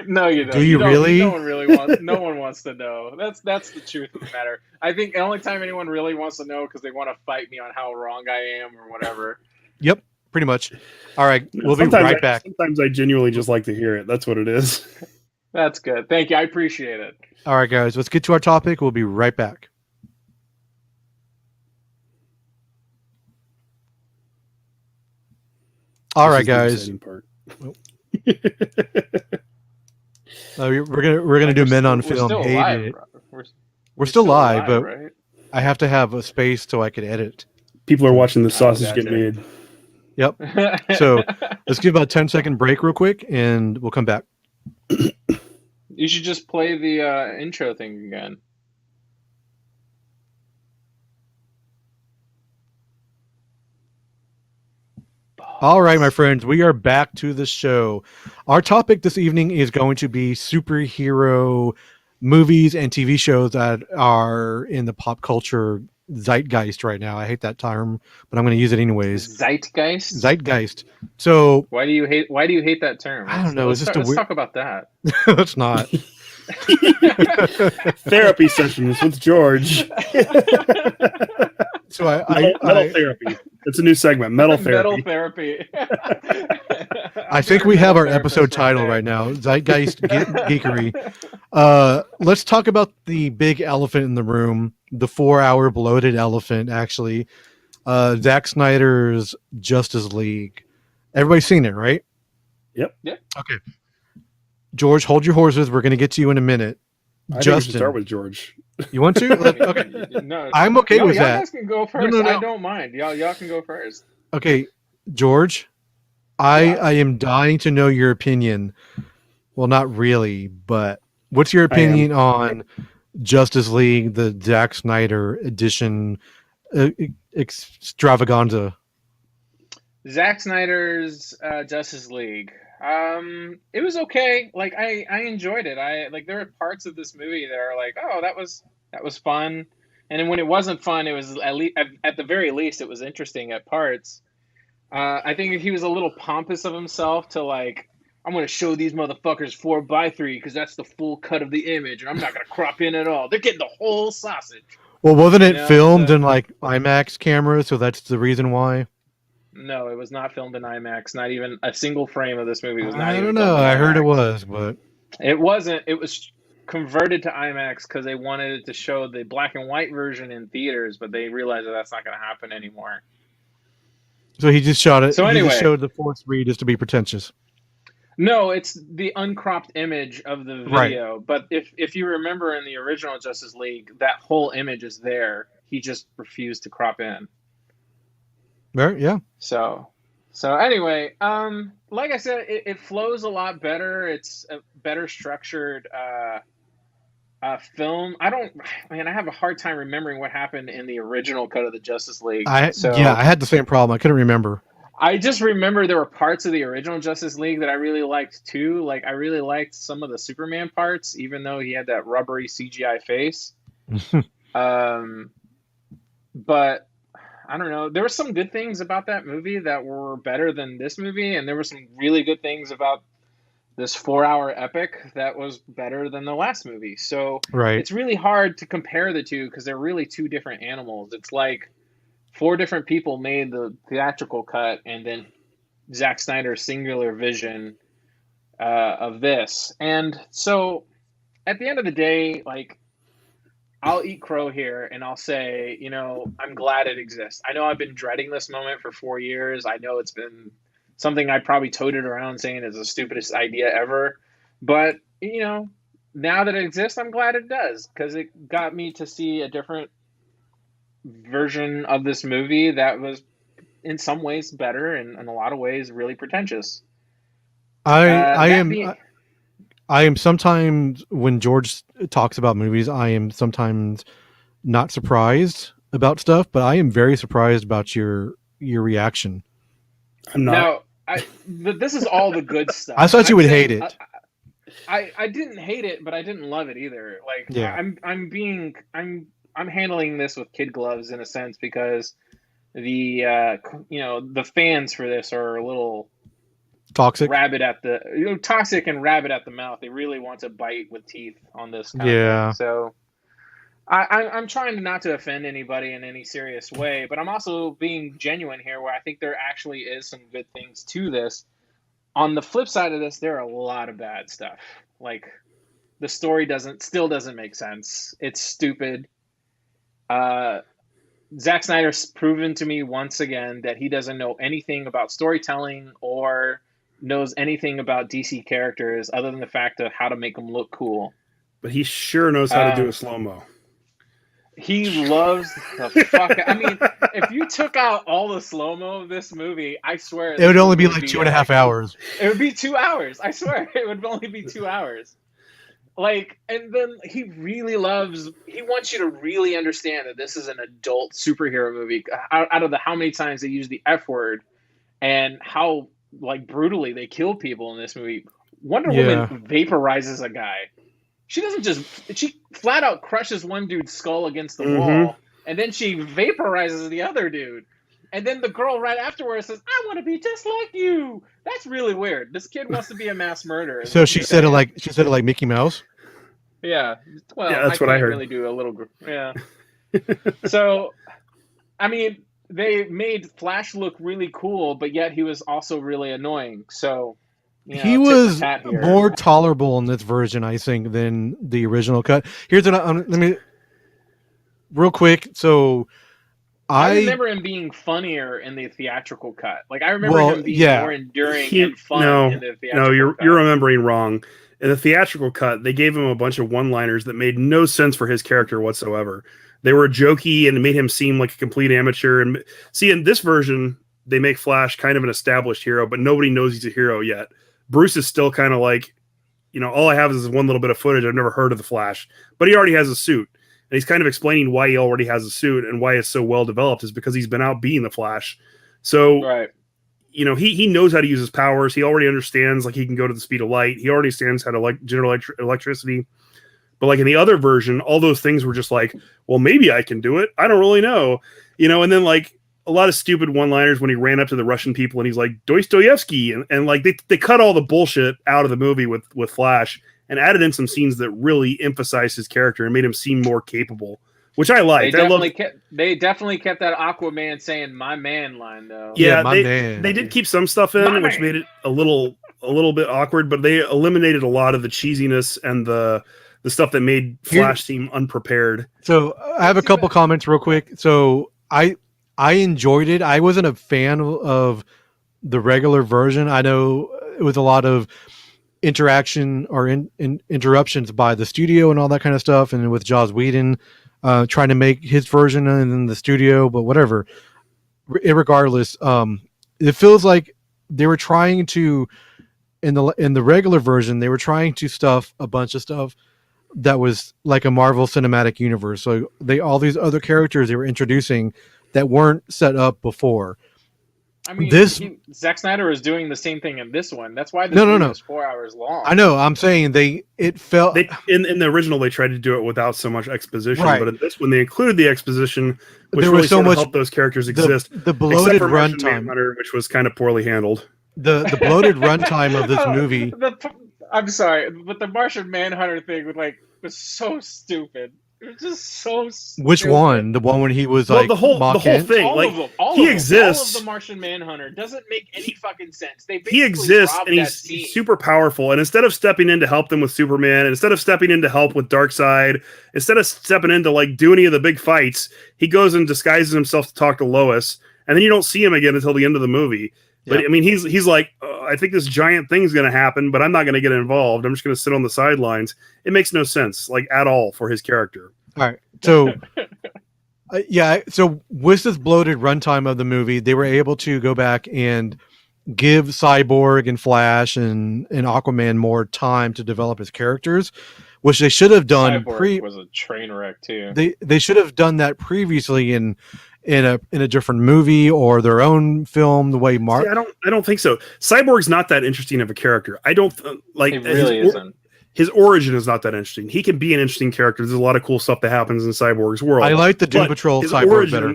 No, you don't. Do you really? No one really wants. No one wants to know. That's the truth of the matter. I think the only time anyone really wants to know because they want to fight me on how wrong I am or whatever. Yep, pretty much. All right, we'll be right back. Sometimes I genuinely just like to hear it. That's what it is. That's good. Thank you. I appreciate it. All right, guys, let's get to our topic. We'll be right back. All right, guys. We're gonna do Men on Film. Hated it. We're still live, but right? I have to have a space so I can edit. People are watching the sausage get made. Yep. So let's give about a 10-second break real quick, and we'll come back. You should just play the intro thing again. All right, my friends, we are back to the show. Our topic this evening is going to be superhero movies and TV shows that are in the pop culture zeitgeist right now. I hate that term, but I'm going to use it anyways. Zeitgeist? Zeitgeist. So why do you hate that term? I don't know. Let's talk about that. Let's not. Therapy sessions with George. So metal therapy. It's a new segment. Metal therapy. Metal therapy. I think we have our episode title right now. Zeitgeist geekery. Let's talk about the big elephant in the room, the 4-hour bloated elephant, actually. Zack Snyder's Justice League. Everybody's seen it, right? Yep. Okay. George, hold your horses. We're going to get to you in a minute. I think we should start with George. You want to? Okay. No, I'm okay with that. Y'all guys can go first. No. I don't mind. Y'all can go first. Okay, George, I am dying to know your opinion. Well, not really, but what's your opinion on Justice League, the Zack Snyder edition extravaganza? Zack Snyder's Justice League. It was okay. Like I enjoyed it. There were parts of this movie that are like, oh, that was fun. And then when it wasn't fun, it was at the very least it was interesting at parts. I think he was a little pompous of himself to like, I'm going to show these motherfuckers 4x3 because that's the full cut of the image, and I'm not going to crop in at all. They're getting the whole sausage. Well, wasn't it filmed in like IMAX cameras? So that's the reason why. No, it was not filmed in IMAX. Not even a single frame of this movie was not. I don't know. I heard it was, but it wasn't. It was converted to IMAX because they wanted it to show the black and white version in theaters, but they realized that that's not going to happen anymore. So he just shot it. So anyway, he just showed the fourth read just to be pretentious. No, it's the uncropped image of the video. Right. But if you remember in the original Justice League, that whole image is there. He just refused to crop in. Right, yeah. So anyway, like I said, it flows a lot better. It's a better structured film. I have a hard time remembering what happened in the original cut of the Justice League. I had the same problem. I couldn't remember. I just remember there were parts of the original Justice League that I really liked too. Like I really liked some of the Superman parts, even though he had that rubbery CGI face. But I don't know. There were some good things about that movie that were better than this movie, and there were some really good things about this 4-hour epic that was better than the last movie. So It's really hard to compare the two because they're really two different animals. It's like 4 different people made the theatrical cut, and then Zack Snyder's singular vision of this. And so at the end of the day, like, I'll eat crow here and I'll say, I'm glad it exists. I know I've been dreading this moment for 4 years. I know it's been something I probably toted around saying is the stupidest idea ever. But, now that it exists, I'm glad it does, because it got me to see a different version of this movie that was in some ways better and in a lot of ways really pretentious. I am sometimes, when George talks about movies, I am sometimes not surprised about stuff, but I am very surprised about your reaction. I'm not. Now, this is all the good stuff. I thought you would hate it. I didn't hate it, but I didn't love it either. Like, yeah. I'm handling this with kid gloves in a sense, because the fans for this are a little toxic, toxic and rabid at the mouth. They really want to bite with teeth on this kind of thing. So I'm trying not to offend anybody in any serious way, but I'm also being genuine here, where I think there actually is some good things to this. On the flip side of this, there are a lot of bad stuff. Like, the story still doesn't make sense. It's stupid. Zack Snyder's proven to me once again that he doesn't know anything about storytelling or knows anything about DC characters other than the fact of how to make them look cool. But he sure knows how to do a slow-mo. He loves the fuck. I mean, if you took out all the slow-mo of this movie, I swear it would only be like 2.5 hours. It would be 2 hours. I swear it would only be 2 hours. Like, and then he wants you to really understand that this is an adult superhero movie. Out of how many times they use the F word and how, like, brutally they kill people in this movie. Wonder Woman vaporizes a guy. She flat out crushes one dude's skull against the wall, and then she vaporizes the other dude. And then the girl right afterwards says, "I want to be just like you." That's really weird. This kid wants to be a mass murderer. So she said it like Mickey Mouse. Yeah. Well, yeah, that's what I heard. Really do a little. Yeah. So, I mean, they made Flash look really cool, but yet he was also really annoying. So. He was more tolerable in this version, I think, than the original cut. Here's what let me real quick. So I remember him being funnier in the theatrical cut. Like, I remember him being more enduring and fun in the theatrical cut. No, you're remembering wrong. In the theatrical cut, they gave him a bunch of one-liners that made no sense for his character whatsoever. They were jokey and made him seem like a complete amateur. And see, in this version, they make Flash kind of an established hero, but nobody knows he's a hero yet. Bruce is still kind of like, all I have is one little bit of footage. I've never heard of the Flash, but he already has a suit. And he's kind of explaining why he already has a suit and why it's so well developed is because he's been out being the Flash. So, right. He knows how to use his powers. He already understands, like, he can go to the speed of light. He already understands how to generate electricity. But like in the other version, all those things were just like, well, maybe I can do it. I don't really know. And then, like, a lot of stupid one-liners when he ran up to the Russian people and he's like, Dostoevsky. And like, they cut all the bullshit out of the movie with Flash and added in some scenes that really emphasized his character and made him seem more capable, which I liked. They definitely kept that Aquaman saying "my man" line, though. Yeah, they did keep some stuff in, which made it a little bit awkward, but they eliminated a lot of the cheesiness and the stuff that made Flash seem unprepared. So I have a couple comments real quick. So I enjoyed it. I wasn't a fan of the regular version. I know it was a lot of interaction or interruptions by the studio and all that kind of stuff, and with Joss Whedon trying to make his version in the studio, but whatever. Irregardless, it feels like they were trying to, in the regular version, they were trying to stuff a bunch of stuff that was like a Marvel Cinematic Universe. So all these other characters they were introducing that weren't set up before. I mean, Zack Snyder is doing the same thing in this one. That's why this movie is 4 hours long. I know. I'm saying in the original they tried to do it without so much exposition, right. But in this one they included the exposition, which there was really so much helped those characters exist. The bloated runtime, which was kind of poorly handled. The bloated runtime of this movie. I'm sorry, but the Martian Manhunter thing was so stupid. It's just so Which stupid. one? The one when he was Well, like the whole thing, all like of them, all he of them. exists. All of the Martian Manhunter doesn't make any fucking sense. They He basically exists, robbed and that he's scene. super powerful. And instead of stepping in to help them with Superman, instead of stepping in to help with Darkseid, instead of stepping in to like do any of the big fights, he goes and disguises himself to talk to Lois, and then you don't see him again until the end of the movie. But I mean, he's like, I think this giant thing's going to happen, but I'm not going to get involved. I'm just going to sit on the sidelines. It makes no sense, like at all, for his character. All right, so so with this bloated runtime of the movie, they were able to go back and give Cyborg and Flash and Aquaman more time to develop his characters, which they should have done. Cyborg was a train wreck too. They should have done that previously in a different movie or their own film. The way Mark, I don't think so. Cyborg's not that interesting of a character. I don't like. It really isn't. His origin is not that interesting. He can be an interesting character. There's a lot of cool stuff that happens in Cyborg's world. I like the Doom Patrol Cyborg better.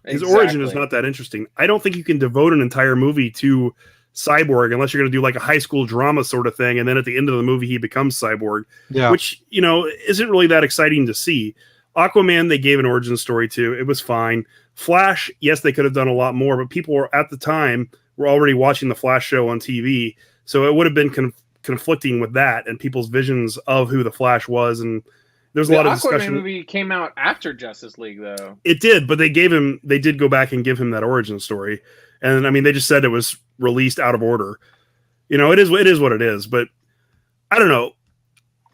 His origin is not that interesting. I don't think you can devote an entire movie to Cyborg unless you're going to do like a high school drama sort of thing, and then at the end of the movie he becomes Cyborg, which isn't really that exciting to see. Aquaman, they gave an origin story to. It was fine. Flash, yes, they could have done a lot more, but people were at the time were already watching the Flash show on TV, so it would have been conflicting with that and people's visions of who the Flash was, and there's a lot of discussion. The Aquaman movie came out after Justice League, though. It did, but they did go back and give him that origin story, and I mean, they just said it was released out of order. It is what it is, but I don't know.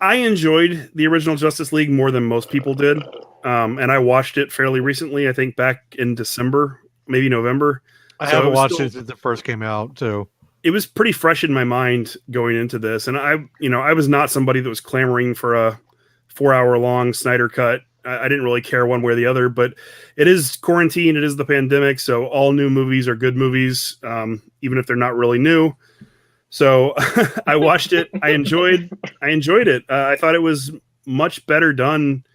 I enjoyed the original Justice League more than most people did, and I watched it fairly recently. I think back in December, maybe November. I haven't watched it since it first came out, so it was pretty fresh in my mind going into this. And I was not somebody that was clamoring for a 4-hour-long Snyder cut. I didn't really care one way or the other, but it is quarantine. It is the pandemic. So all new movies are good movies, even if they're not really new. So I watched it. I enjoyed it. I thought it was much better done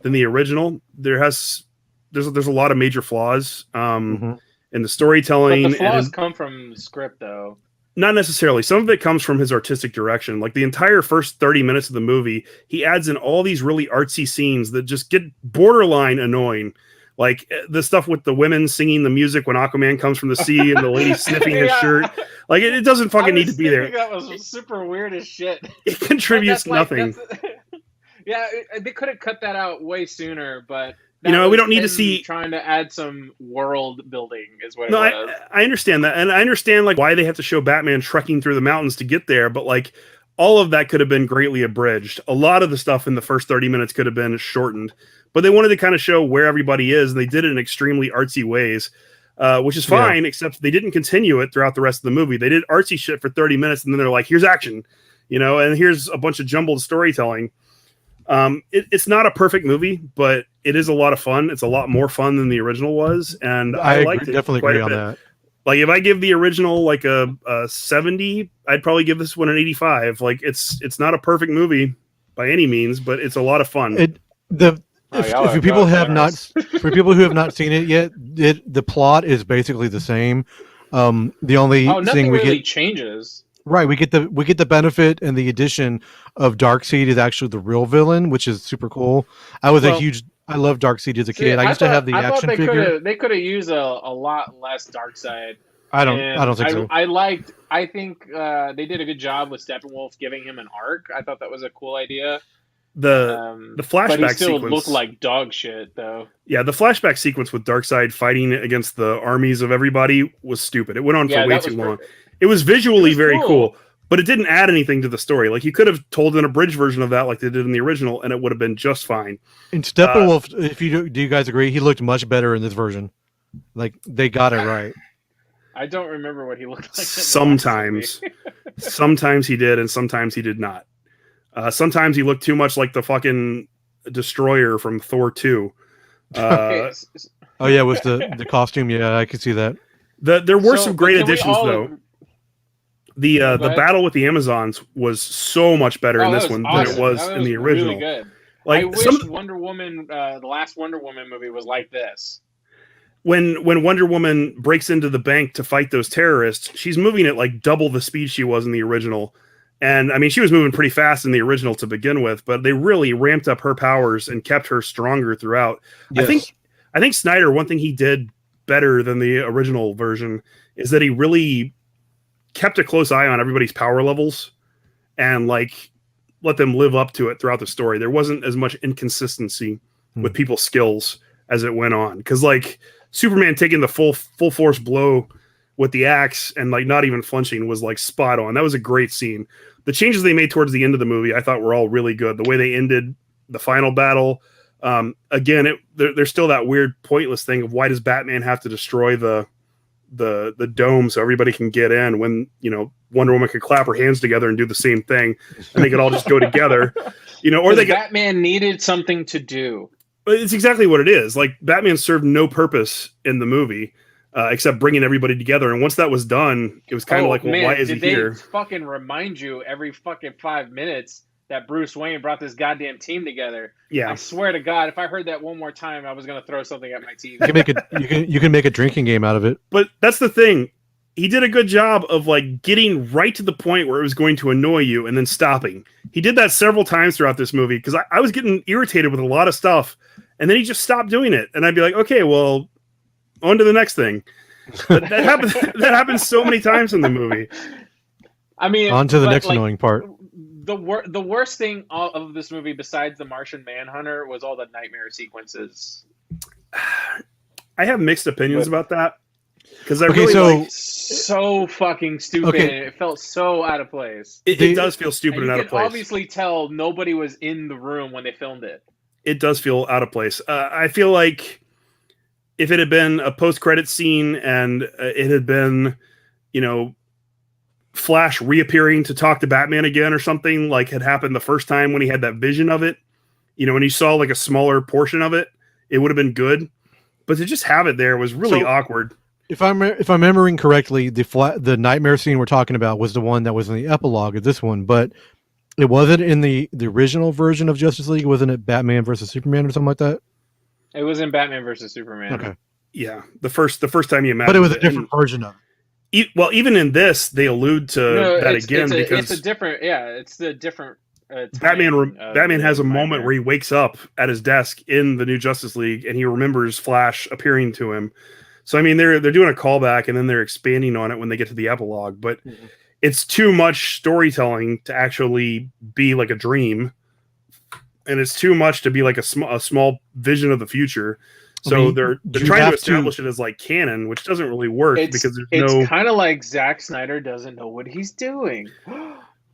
than the original. There's a lot of major flaws in the storytelling. But the flaws come from the script, though. Not necessarily. Some of it comes from his artistic direction. Like the entire first 30 minutes of the movie, he adds in all these really artsy scenes that just get borderline annoying. Like the stuff with the women singing the music when Aquaman comes from the sea and the lady sniffing his shirt. Like it doesn't fucking need to be there. That was super weird as shit. It contributes nothing. They could have cut that out way sooner, but we don't need to see trying to add some world building is what it was. I understand that, and I understand like why they have to show Batman trekking through the mountains to get there, but like all of that could have been greatly abridged. A lot of the stuff in the first 30 minutes could have been shortened, but they wanted to kind of show where everybody is, and they did it in extremely artsy ways, which is fine, except they didn't continue it throughout the rest of the movie. They did artsy shit for 30 minutes, and then they're like, here's action, and here's a bunch of jumbled storytelling. It's not a perfect movie, but it is a lot of fun. It's a lot more fun than the original was, and I liked it. Definitely agree on that. Like if I give the original like a 70, I'd probably give this one an 85. Like it's not a perfect movie by any means, but it's a lot of fun. For people who have not seen it yet, the plot is basically the same. The only thing we really get changes. Right, we get the benefit and the addition of Darkseid is actually the real villain, which is super cool. I love Darkseid as a kid. I used to have the action figure. They could have used a lot less Darkseid. I don't think so. I think they did a good job with Steppenwolf giving him an arc. I thought that was a cool idea. The flashback but he still sequence looked like dog shit, though. Yeah, the flashback sequence with Darkseid fighting against the armies of everybody was stupid. It went on for way too long. It was visually very cool, but it didn't add anything to the story. Like you could have told an abridged version of that, like they did in the original, and it would have been just fine. In Steppenwolf, do you guys agree? He looked much better in this version. Like they got it right. I don't remember what he looked like. Sometimes he did, and sometimes he did not. Sometimes he looked too much like the fucking Destroyer from Thor 2. Oh yeah, with the costume. Yeah, I could see that. There were some great additions though. The battle with the Amazons was so much better in this one than it was in the original. Really good. Like I wish Wonder Woman, the last Wonder Woman movie, was like this. When Wonder Woman breaks into the bank to fight those terrorists, she's moving at like double the speed she was in the original, And I mean, she was moving pretty fast in the original to begin with, but they really ramped up her powers and kept her stronger throughout. Yes. I think Snyder, one thing he did better than the original version is that he really kept a close eye on everybody's power levels and like let them live up to it throughout the story. There wasn't as much inconsistency with people's skills as it went on. Cause like Superman taking the full force blow with the axe and like not even flinching was like spot on. That was a great scene. The changes they made towards the end of the movie, I thought were all really good. The way they ended the final battle, again, there's still that weird pointless thing of why does Batman have to destroy the dome so everybody can get in when, you know, Wonder Woman could clap her hands together and do the same thing and they could all just go together, you know, or Batman needed something to do. But it's exactly what it is. Like Batman served no purpose in the movie. Except bringing everybody together, and once that was done, it was kind of like, well, why is he here? Did they fucking remind you every fucking 5 minutes that Bruce Wayne brought this goddamn team together? Yeah, I swear to God, if I heard that one more time, I was gonna throw something at my TV. You can make a drinking game out of it. But that's the thing. He did a good job of like getting right to the point where it was going to annoy you and then stopping. He did that several times throughout this movie because I was getting irritated with a lot of stuff, and then he just stopped doing it, and I'd be like, okay, well. On to the next thing. That happens. That happens so many times in the movie. I mean, on to the next annoying part. The worst thing of this movie, besides the Martian Manhunter, was all the nightmare sequences. I have mixed opinions about that because so fucking stupid. And it felt so out of place. It does feel stupid and out of place. Obviously, tell nobody was in the room when they filmed it. It does feel out of place. I feel like. If it had been a post-credit scene and it had been, you know, Flash reappearing to talk to Batman again or something like had happened the first time when he had that vision of it, you know, and you saw like a smaller portion of it, it would have been good. But to just have it there was really awkward. If I'm remembering correctly, the nightmare scene we're talking about was the one that was in the epilogue of this one, but it wasn't in the original version of Justice League. Wasn't it Batman versus Superman or something like that? It was in Batman versus Superman. Okay. Yeah, the first time you imagined, but it was a different version of it. Well, even in this, they allude to that again because it's a different. Yeah, it's the different. Batman has a moment where he wakes up at his desk in the new Justice League and he remembers Flash appearing to him. So I mean, they're doing a callback and then they're expanding on it when they get to the epilogue. But it's too much storytelling to actually be like a dream. And it's too much to be like a small vision of the future. So they're trying to establish it as like canon, which doesn't really work because it's kind of like Zack Snyder doesn't know what he's doing.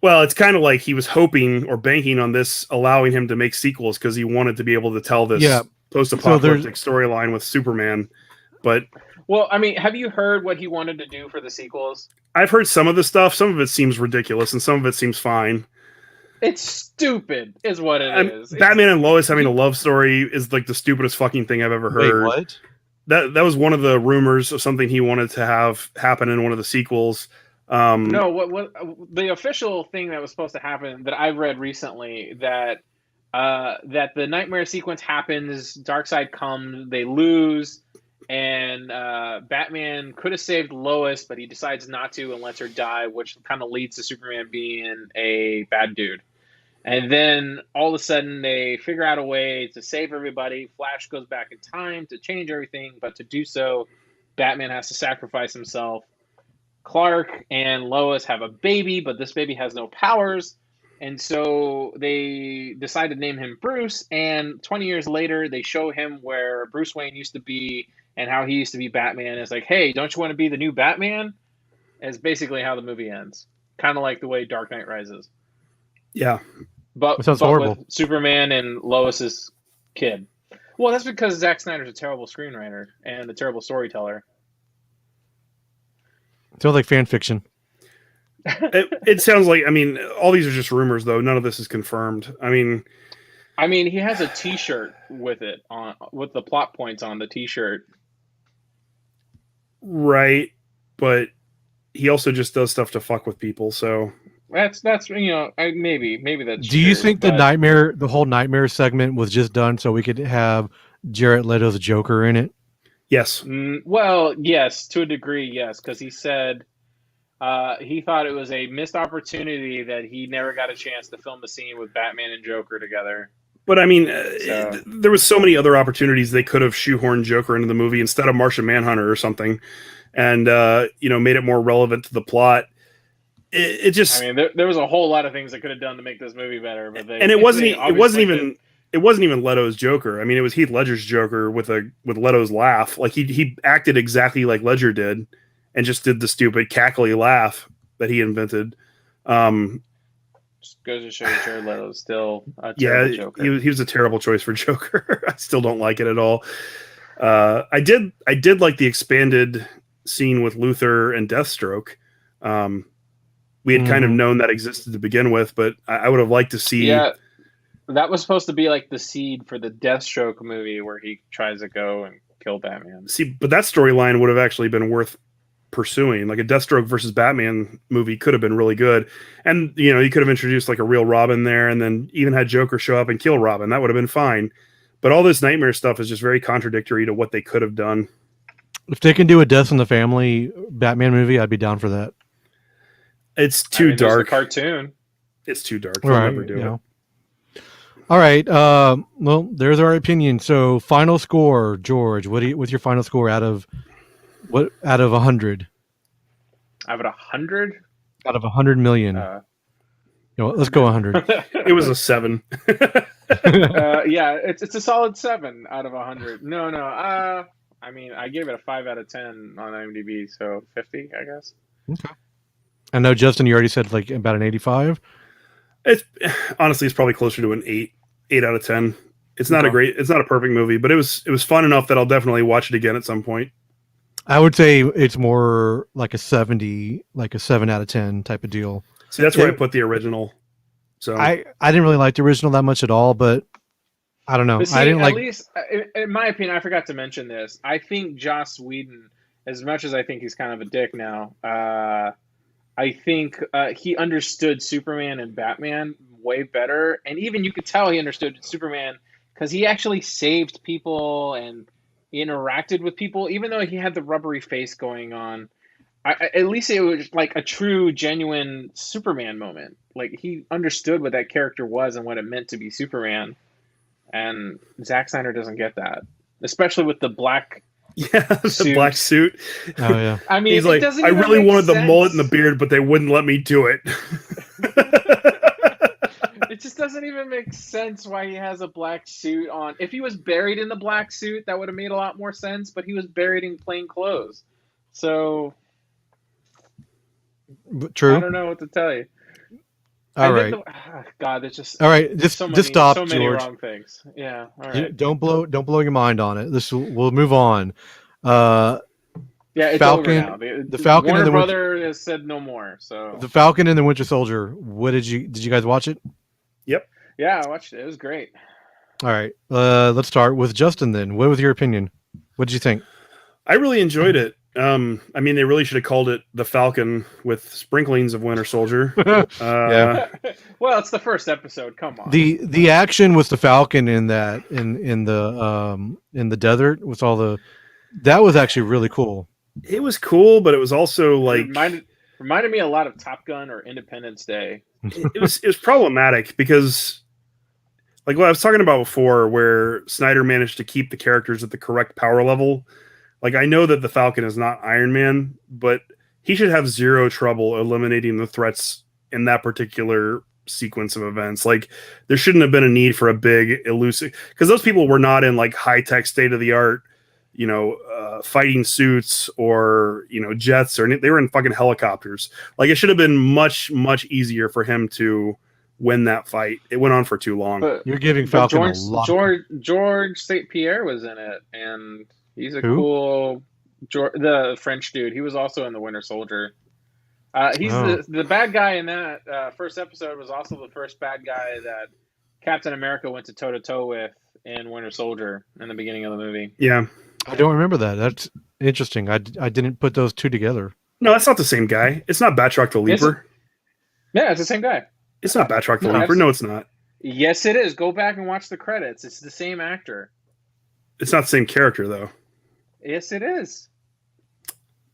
Well, it's kind of like he was hoping or banking on this, allowing him to make sequels because he wanted to be able to tell this post-apocalyptic storyline with Superman. But well, I mean, have you heard what he wanted to do for the sequels? I've heard some of the stuff. Some of it seems ridiculous, and some of it seems fine. It's stupid, is what it is. Batman and Lois having a love story is like the stupidest fucking thing I've ever heard. Wait, what? That was one of the rumors of something he wanted to have happen in one of the sequels. No, what the official thing that was supposed to happen that I've read recently that the nightmare sequence happens, Darkseid comes, they lose, and Batman could have saved Lois, but he decides not to and lets her die, which kind of leads to Superman being a bad dude. And then all of a sudden they figure out a way to save everybody. Flash goes back in time to change everything, but to do so, Batman has to sacrifice himself. Clark and Lois have a baby, but this baby has no powers. And so they decide to name him Bruce. And 20 years later, they show him where Bruce Wayne used to be and how he used to be Batman. It's like, hey, don't you want to be the new Batman? Is basically how the movie ends. Kind of like the way Dark Knight Rises. Yeah. But horrible. With Superman and Lois's kid. Well, that's because Zack Snyder's a terrible screenwriter and a terrible storyteller. Sounds like fan fiction. It sounds like, I mean, all these are just rumors, though. None of this is confirmed. I mean, he has a T-shirt with it on, with the plot points on the T-shirt. Right, but he also just does stuff to fuck with people. So that's maybe that's. Do you think the whole nightmare segment was just done so we could have Jared Leto's Joker in it? Yes. Well, yes, to a degree, yes, because he said He thought it was a missed opportunity that he never got a chance to film the scene with Batman and Joker together. But I mean, So- there was so many other opportunities they could have shoehorned Joker into the movie instead of Martian Manhunter or something, and made it more relevant to the plot. It just, I mean, there was a whole lot of things they could have done to make this movie better, but it wasn't even Leto's Joker. I mean, it was Heath Ledger's Joker with Leto's laugh. Like he acted exactly like Ledger did, and just did the stupid cackly laugh that he invented. Just goes to show you Jared Leto's still a terrible Joker. He was a terrible choice for Joker. I still don't like it at all. I did like the expanded scene with Luthor and Deathstroke. We had kind of known that existed to begin with, but I would have liked to see. Yeah, that was supposed to be like the seed for the Deathstroke movie where he tries to go and kill Batman. See, but that storyline would have actually been worth pursuing. Like a Deathstroke versus Batman movie could have been really good. And, you could have introduced like a real Robin there and then even had Joker show up and kill Robin. That would have been fine. But all this nightmare stuff is just very contradictory to what they could have done. If they can do a Death in the Family Batman movie, I'd be down for that. It's too dark. The cartoon. It's too dark. They'll never do it. All right. Well, there's our opinion. So, final score, George. What's your final score out of 100? Out of 100? Out of 100 million. Let's go 100. It was a 7. Yeah, it's a solid 7 out of 100. No. I mean, I gave it a 5 out of 10 on IMDb, so 50, I guess. Okay. I know, Justin, you already said like about an 85. It's probably closer to an 8 out of 10. It's not a perfect movie, but it was fun enough that I'll definitely watch it again at some point. I would say it's more like a 70, like a 7 out of 10 type of deal. See, that's where I put the original. So I didn't really like the original that much at all, but I don't know. See, I didn't like. At least, in my opinion, I forgot to mention this. I think Joss Whedon, as much as I think he's kind of a dick now, I think he understood Superman and Batman way better. And even you could tell he understood Superman because he actually saved people and he interacted with people, even though he had the rubbery face going on. At least it was like a true, genuine Superman moment. Like he understood what that character was and what it meant to be Superman. And Zack Snyder doesn't get that, especially with the black. Yeah, the black suit. Oh yeah. I mean, he's like, I really wanted the mullet and the beard, but they wouldn't let me do it. It just doesn't even make sense why he has a black suit on. If he was buried in the black suit, that would have made a lot more sense. But he was buried in plain clothes, so true. I don't know what to tell you. All right. God, it's just all right. Just stop, so many George. wrong things. Yeah. All right. Don't blow your mind on it. We'll move on. Yeah, it's Falcon, over now. The Falcon Warner and the Brother has said no more. So the Falcon and the Winter Soldier. What did you guys watch it? Yep. Yeah, I watched it. It was great. All right. Let's start with Justin then. What was your opinion? What did you think? I really enjoyed it. I mean, they really should have called it The Falcon with sprinklings of Winter Soldier. Yeah. Well, it's the first episode. Come on. The action with the Falcon in that in the desert with all that was actually really cool. It was cool, but it was also like reminded me a lot of Top Gun or Independence Day. It was problematic because, like what I was talking about before, where Snyder managed to keep the characters at the correct power level. Like, I know that the Falcon is not Iron Man, but he should have zero trouble eliminating the threats in that particular sequence of events. Like, there shouldn't have been a need for a big elusive, because those people were not in like high tech, state of the art, fighting suits or jets or anything. They were in fucking helicopters. Like, it should have been much easier for him to win that fight. It went on for too long. But you're giving Falcon a lot. George St. Pierre was in it, and he's a Who? cool, the French dude. He was also in the Winter Soldier. He's the bad guy in that first episode. Was also the first bad guy that Captain America went to toe to toe with in Winter Soldier in the beginning of the movie. Yeah, I don't remember that. That's interesting. I didn't put those two together. No, that's not the same guy. It's not Batroc the Leaper. Yeah, it's the same guy. It's not Batroc the Leaper. No, it's not. Yes, it is. Go back and watch the credits. It's the same actor. It's not the same character, though. Yes, it is.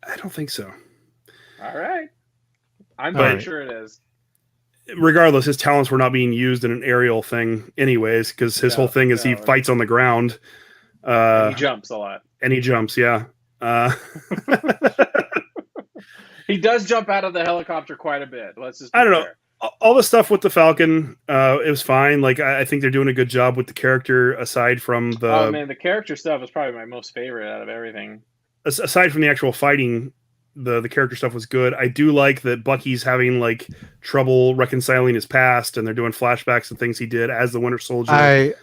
I don't think so. All right. I'm pretty sure it is. Regardless, his talents were not being used in an aerial thing, anyways, because his whole thing is he fights on the ground. And he jumps a lot. And he jumps, yeah. He does jump out of the helicopter quite a bit. Let's just. I don't know. All the stuff with the Falcon, it was fine. Like I think they're doing a good job with the character. Aside from the the character stuff is probably my most favorite out of everything. Aside from the actual fighting, the character stuff was good. I do like that Bucky's having like trouble reconciling his past, and they're doing flashbacks of things he did as the Winter Soldier. I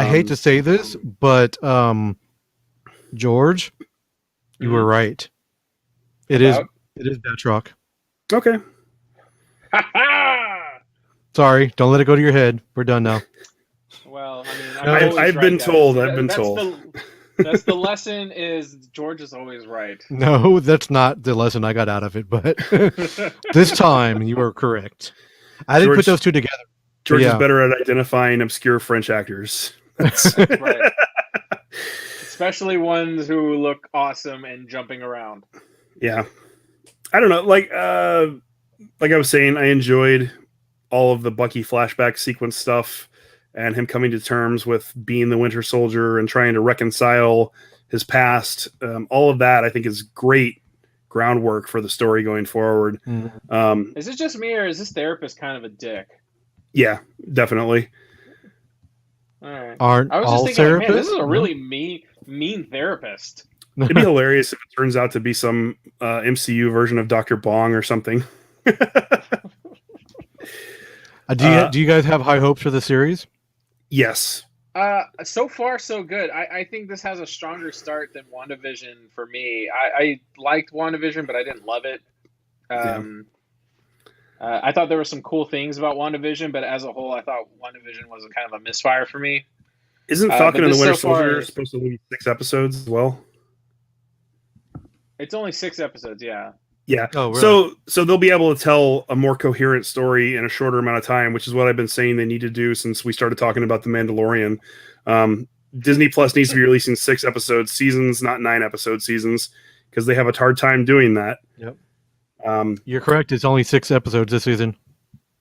hate to say this, but George, you were right. It is Batroc. Okay. Sorry, don't let it go to your head. We're done now. Well, I mean, I've been told. I've been told. That's the lesson. Is George is always right. No, that's not the lesson I got out of it. But this time you were correct. I didn't put those two together. George is better at identifying obscure French actors. Right. Especially ones who look awesome and jumping around. Yeah, I don't know. Like I was saying, I enjoyed all of the Bucky flashback sequence stuff and him coming to terms with being the Winter Soldier and trying to reconcile his past. All of that, I think, is great groundwork for the story going forward. Mm-hmm. Is it just me, or is this therapist kind of a dick? Yeah, definitely. All right. Aren't I was all just thinking, therapists? man, this is a really mean therapist. It'd be hilarious if it turns out to be some MCU version of Dr. Bong or something. Do you guys have high hopes for the series? Yes. So far, so good. I think this has a stronger start than WandaVision for me. I liked WandaVision, but I didn't love it. I thought there were some cool things about WandaVision, but as a whole, I thought WandaVision was kind of a misfire for me. Isn't Falcon and the Winter Soldier supposed to be 6 episodes as well? It's only 6 episodes, yeah. Yeah. Oh, really? So they'll be able to tell a more coherent story in a shorter amount of time, which is what I've been saying they need to do since we started talking about The Mandalorian. Disney Plus needs to be releasing 6 episode seasons, not 9 episode seasons, because they have a hard time doing that. Yep. You're correct. It's only 6 episodes this season.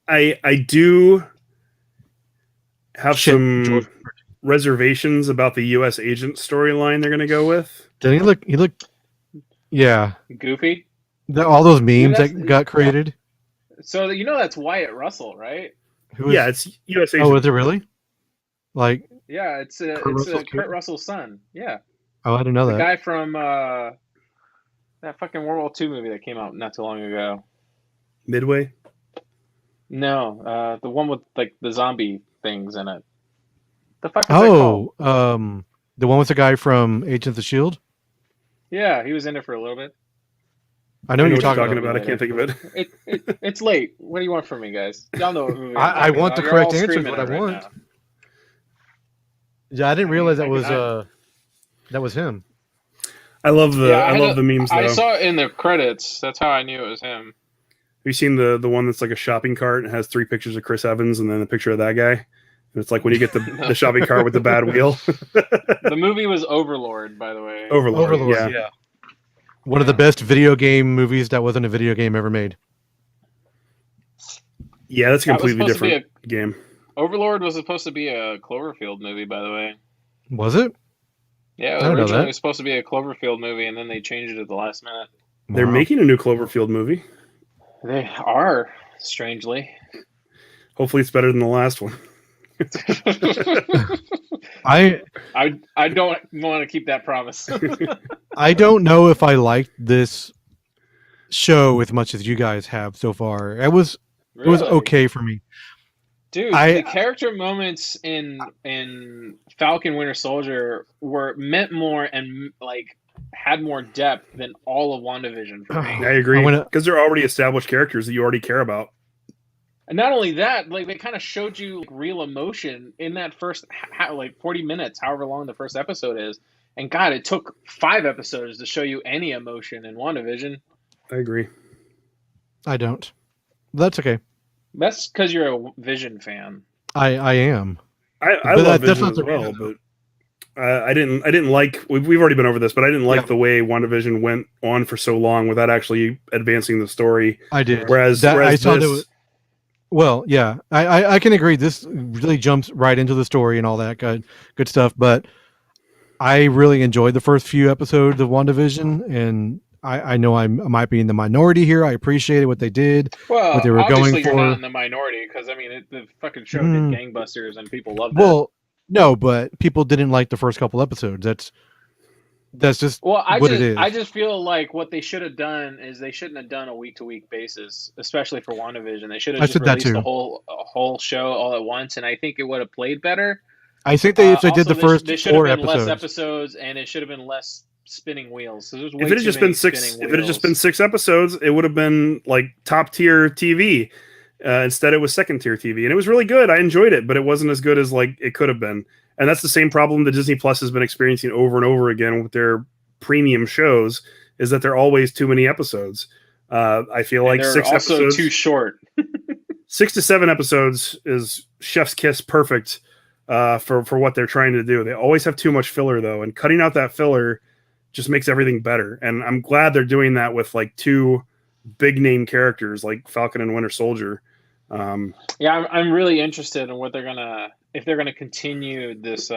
I do have some reservations about the U.S. agent storyline they're going to go with. Did he look? Yeah. Goofy. All those memes that got created. So that's Wyatt Russell, right? It's U.S. agent. Oh, is it really? Like. Yeah, it's Kurt Russell's son. Yeah. Oh, I didn't know that. The guy from that fucking World War II movie that came out not too long ago. Midway? No, the one with like the zombie things in it. The fuck is that called? The one with the guy from Agents of S.H.I.E.L.D.? Yeah, he was in it for a little bit. I know what you're talking about. I can't think of it. It's late. What do you want from me, guys? Y'all know what movie I want the correct answer. What I want. Now. Yeah, I didn't realize that was him. I love the memes. Though. I saw it in the credits. That's how I knew it was him. Have you seen the one that's like a shopping cart and has 3 pictures of Chris Evans and then a picture of that guy? And it's like when you get the shopping cart with the bad wheel. The movie was Overlord, by the way. Overlord, yeah. One of the best video game movies that wasn't a video game ever made. Yeah, that's a completely different game. Overlord was supposed to be a Cloverfield movie, by the way. Was it? Yeah, originally it was supposed to be a Cloverfield movie, and then they changed it at the last minute. They're making a new Cloverfield movie. They are, strangely. Hopefully it's better than the last one. I don't want to keep that promise. I don't know if I liked this show as much as you guys have so far. It was okay for me. Dude, the character moments in Falcon Winter Soldier meant more and like had more depth than all of WandaVision for me. I agree. Because they're already established characters that you already care about. And not only that, like they kind of showed you like, real emotion in that first 40 minutes, however long the first episode is. And God, it took 5 episodes to show you any emotion in WandaVision. I agree. I don't. That's okay. That's because you're a Vision fan. I am. I love Vision as well, but I didn't like. We've already been over this, but I didn't like the way WandaVision went on for so long without actually advancing the story. I did. Whereas I saw that. Well, yeah, I can agree. This really jumps right into the story and all that good stuff. But I really enjoyed the first few episodes of WandaVision, and I know I might be in the minority here. I appreciated what they did, Well, what they were going you're for. not in the minority because I mean the fucking show did gangbusters and people loved it. Well, no, but people didn't like the first couple episodes. That's just it is. I just feel like what they should have done is they shouldn't have done a week-to-week basis, especially for WandaVision. They should have just released the whole show all at once, and I think it would have played better. I think if they did the first they should have 4 been episodes. less episodes, and it should have been less spinning wheels. So if it had just been 6 episodes, it would have been like top tier TV. Instead, it was second tier TV, and it was really good. I enjoyed it, but it wasn't as good as like it could have been. And that's the same problem that Disney Plus has been experiencing over and over again with their premium shows, is that they're always too many episodes. I feel like they're 6 also episodes too short. 6 to 7 episodes is chef's kiss perfect for what they're trying to do. They always have too much filler though, and cutting out that filler just makes everything better. And I'm glad they're doing that with like 2 big name characters like Falcon and Winter Soldier. Yeah, I'm really interested in what if they're gonna continue this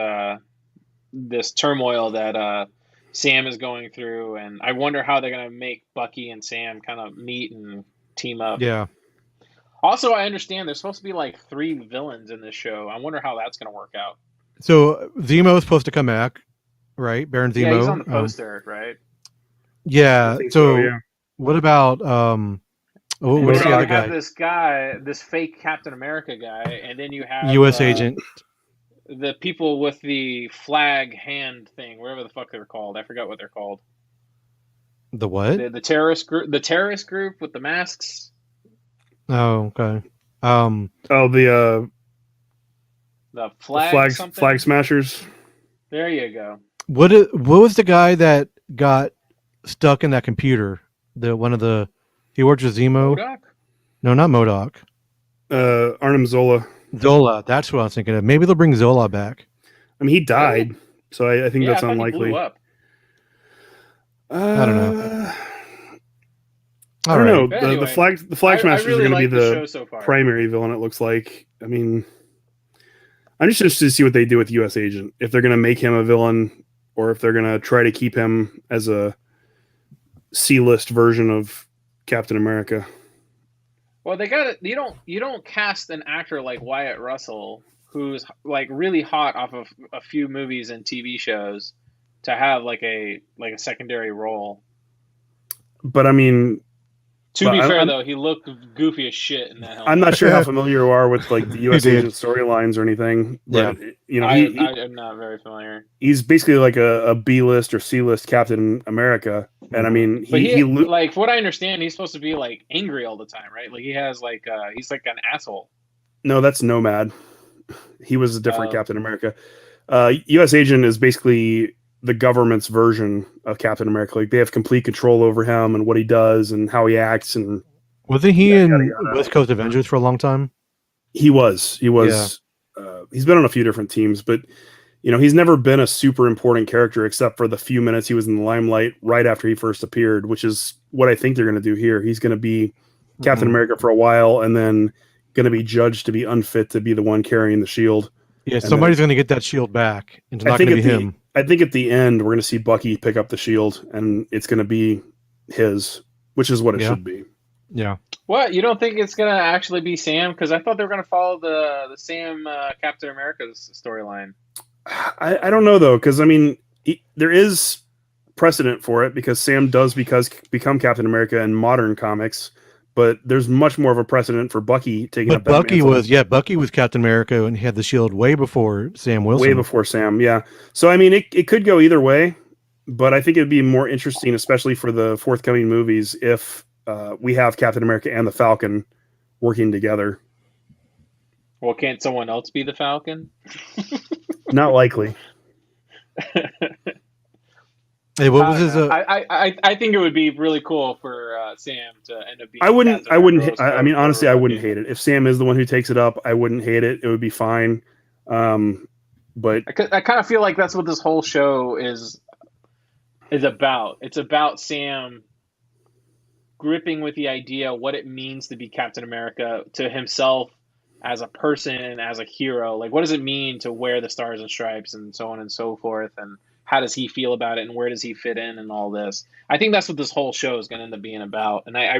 this turmoil that Sam is going through, and I wonder how they're gonna make Bucky and Sam kind of meet and team up. Yeah. Also, I understand there's supposed to be like 3 villains in this show. I wonder how that's gonna work out. So Zemo is supposed to come back, right? Baron Zemo. Yeah, he's on the poster, right? Yeah. So yeah. What about what's the other guy? You have this fake Captain America guy, and then you have U.S. agent. The people with the flag hand thing, whatever the fuck they're called. I forgot what they're called. The what? The terrorist group. The terrorist group with the masks. Oh, okay. The flag smashers. There you go. What was the guy that got stuck in that computer? He worked with Zemo. MODOK? No, not MODOK. Arnim Zola. Zola, that's what I was thinking of. Maybe they'll bring Zola back. I mean, he died, so I think that's unlikely. He blew up. I don't know. I don't know. Anyway, the flag smashers really are going to be the primary villain. It looks like. I mean, I'm just interested to see what they do with U.S. Agent. If they're going to make him a villain, or if they're going to try to keep him as a C-list version of Captain America. Well, they got it. You don't cast an actor like Wyatt Russell, who's like really hot off of a few movies and TV shows, to have like a secondary role. But I mean, to be fair though, he looked goofy as shit in that helmet. I'm not sure how familiar you are with like the U.S. Agent storylines or anything. But, you know, I'm not very familiar. He's basically like a B-list or C-list Captain America, and I mean, he like what I understand, he's supposed to be like angry all the time, right? Like he has like he's like an asshole. No, that's Nomad. He was a different Captain America. U.S. Agent is basically the government's version of Captain America. Like they have complete control over him and what he does and how he acts. And wasn't he in West Coast Avengers for a long time? He was. Yeah. He's been on a few different teams, but you know, he's never been a super important character except for the few minutes he was in the limelight right after he first appeared, which is what I think they're going to do here. He's going to be Captain America for a while and then going to be judged to be unfit to be the one carrying the shield. Yeah, somebody's going to get that shield back. It's not going to be him. I think at the end, we're going to see Bucky pick up the shield, and it's going to be his, which is what it should be. Yeah. What? You don't think it's going to actually be Sam? Because I thought they were going to follow the Sam Captain America's storyline. I don't know, though, because, I mean, there is precedent for it, because Sam does become Captain America in modern comics, but there's much more of a precedent for Bucky taking up that mantle. Bucky was Captain America and he had the shield way before Sam Wilson. Way before Sam, yeah. So, I mean, it could go either way, but I think it'd be more interesting, especially for the forthcoming movies, if we have Captain America and the Falcon working together. Well, can't someone else be the Falcon? Not likely. Hey, what was his? I think it would be really cool for Sam to end up being. I mean, honestly, I wouldn't hate it if Sam is the one who takes it up. I wouldn't hate it. It would be fine. But I kind of feel like that's what this whole show is about. It's about Sam gripping with the idea what it means to be Captain America to himself as a person, as a hero. Like, what does it mean to wear the stars and stripes and so on and so forth? And how does he feel about it? And where does he fit in and all this? I think that's what this whole show is going to end up being about. And I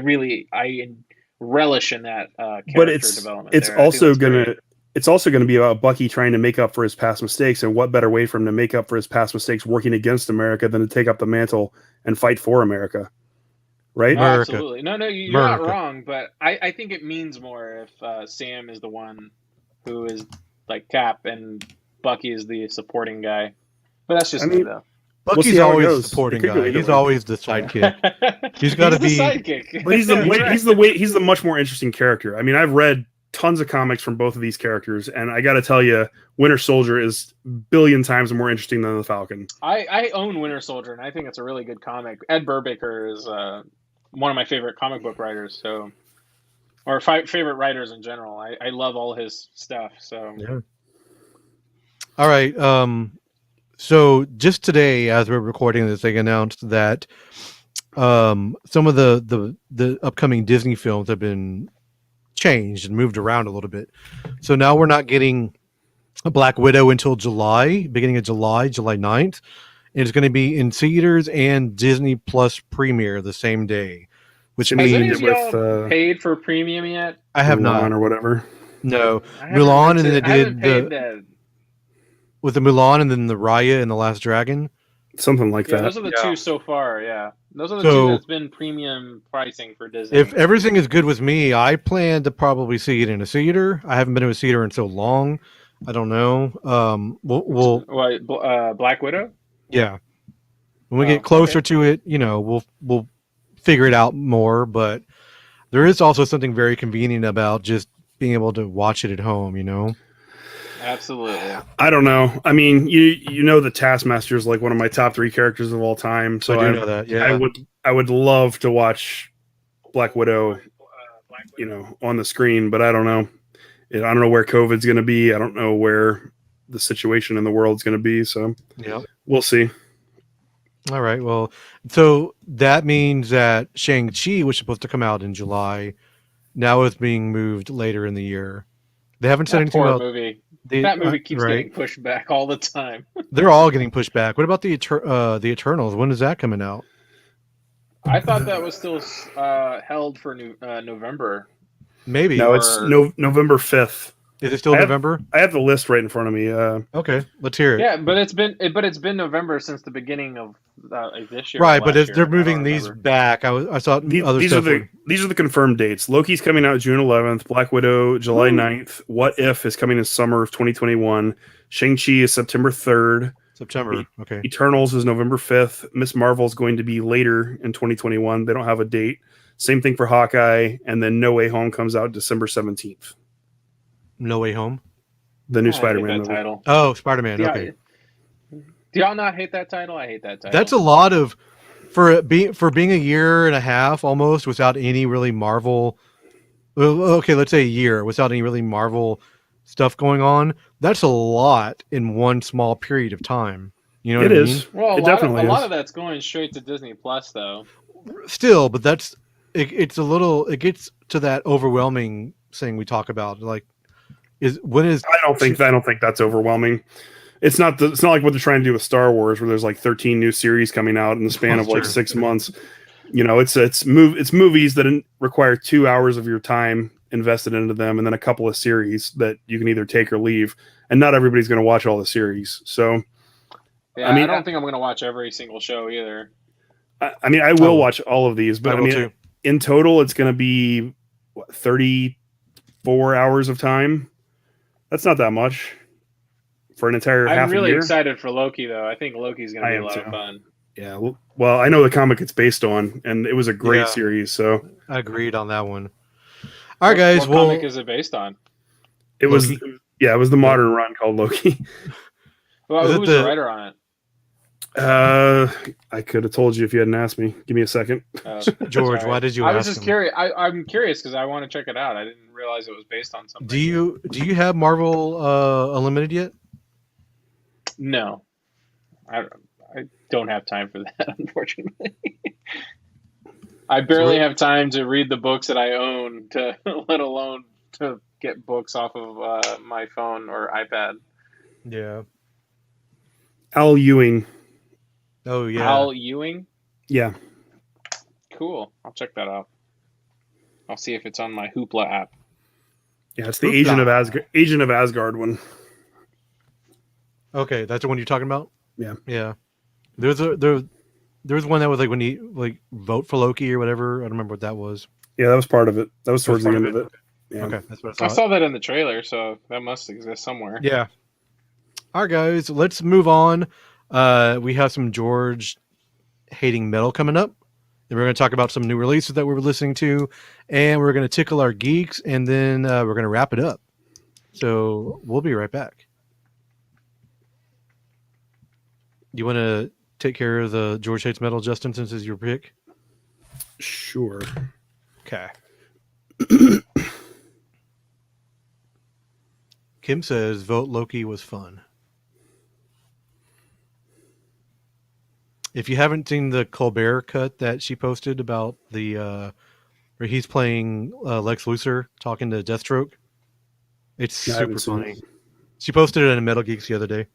relish in that character development. It's also going to be about Bucky trying to make up for his past mistakes. And what better way for him to make up for his past mistakes working against America than to take up the mantle and fight for America? Right? Oh, absolutely. No, you're not wrong, but I think it means more if Sam is the one who is like Cap and Bucky is the supporting guy. But that's just me, though. Bucky's always the supporting guy. He's always the sidekick. He's got to be the sidekick. But he's the much more interesting character. I mean, I've read tons of comics from both of these characters, and I got to tell you, Winter Soldier is a billion times more interesting than the Falcon. I own Winter Soldier, and I think it's a really good comic. Ed Brubaker is one of my favorite comic book writers, or favorite writers in general. I love all his stuff. So yeah. All right. So just today, as we're recording this, they announced that some of the upcoming Disney films have been changed and moved around a little bit. So now we're not getting a Black Widow until beginning of July 9th. And it's going to be in theaters and Disney Plus Premiere the same day, which means paid for premium yet? I have Mulan not, or whatever. No, Mulan, and then they did with the Mulan and then the Raya and the Last Dragon, something like that. Those are the two so far. Yeah, those are the two that's been premium pricing for Disney. If everything is good with me, I plan to probably see it in a theater. I haven't been to a theater in so long. I don't know. Black Widow. Yeah, when we get closer to it, we'll figure it out more. But there is also something very convenient about just being able to watch it at home. Absolutely. I don't know. I mean, the Taskmaster is like one of my top 3 characters of all time. So I do know that. Yeah, I would love to watch Black Widow, on the screen, but I don't know. I don't know where COVID's going to be. I don't know where the situation in the world's going to be. So yeah, we'll see. All right. Well, so that means that Shang-Chi was supposed to come out in July. Now it's being moved later in the year. They haven't said anything about movie. That movie keeps getting pushed back all the time. They're all getting pushed back. What about the Eternals? When is that coming out? I thought that was still held for November. Maybe. No, it's November 5th. Is it still November? I have the list right in front of me. Okay, let's hear it. Yeah, but it's been November since the beginning of this year. Right, but they're moving these back. I saw these are the confirmed dates. Loki's coming out June 11th. Black Widow July 9th. What If is coming in summer of 2021. Shang-Chi is September 3rd. Okay. Eternals is November 5th. Miss Marvel is going to be later in 2021. They don't have a date. Same thing for Hawkeye, and then No Way Home comes out December 17th. No Way Home? The new Spider-Man movie. Title. Oh, Spider-Man. Okay. Do y'all not hate that title? I hate that title. That's a lot of for being a year and a half almost without any really Marvel. Okay, let's say a year without any really Marvel stuff going on. That's a lot in one small period of time. You know what I mean? Well, a lot of that's going straight to Disney Plus, though. Still, but it's it gets to that overwhelming thing we talk about, like. I don't think that's overwhelming. It's not like what they're trying to do with Star Wars, where there's like 13 new series coming out in the span of like 6 months. It's movies that require 2 hours of your time invested into them, and then a couple of series that you can either take or leave. And not everybody's going to watch all the series. So, yeah, I don't think I'm going to watch every single show either. I will watch all of these, but in total, it's going to be 34 hours of time. That's not that much for an entire half a year. I'm really excited for Loki, though. I think Loki's going to be a lot of fun. Yeah, well, I know the comic it's based on, and it was a great series. So I agreed on that one. All right, guys. What comic is it based on? It was the modern run called Loki. Well, who was the writer on it? I could have told you if you hadn't asked me. Give me a second. George, why did you ask? I was just curious. I'm curious because I want to check it out. I didn't realize it was based on something. Do you have Marvel Unlimited yet? No, I don't have time for that, unfortunately. I barely have time to read the books that I own, to let alone to get books off of my phone or iPad. Yeah. Al Ewing. Oh yeah. Al Ewing. Yeah. Cool. I'll check that out. I'll see if it's on my Hoopla app. Yeah, it's the Agent of Asgard one. Okay, that's the one you're talking about. Yeah. Yeah. There's one that was like when he like vote for Loki or whatever. I don't remember what that was. Yeah, that was part of it. That was towards the end of it. Yeah. Okay, that's what I saw that in the trailer, so that must exist somewhere. Yeah. All right, guys, let's move on. We have some George hating metal coming up. Then we're going to talk about some new releases that we're listening to, and we're going to tickle our geeks, and then we're going to wrap it up. So we'll be right back. You want to take care of the George Hates Metal, Justin, since it's your pick? Sure. Okay. Kim says, vote Loki was fun. If you haven't seen the Colbert cut that she posted about the where he's playing Lex Luthor talking to Deathstroke, it's super funny. She posted it in Metal Geeks the other day.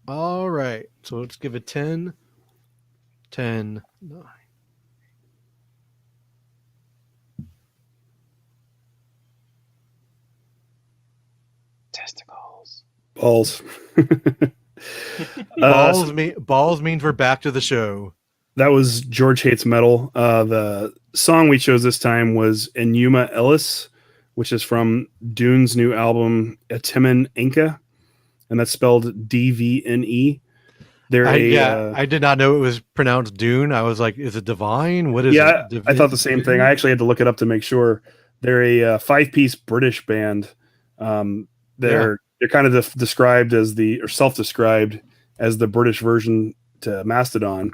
All right, so let's give it 10, 9. Testicles. Balls. Balls means we're back to the show. That was George Hates Metal. The song we chose this time was Enuma Ellis, which is from Dune's new album Atimen Inca, and that's spelled D-V-N-E. I did not know it was pronounced Dune. I was like, is it divine? What is it? I thought the same thing. I actually had to look it up to make sure. They're a 5-piece British band. They're kind of described as self-described as the British version to Mastodon.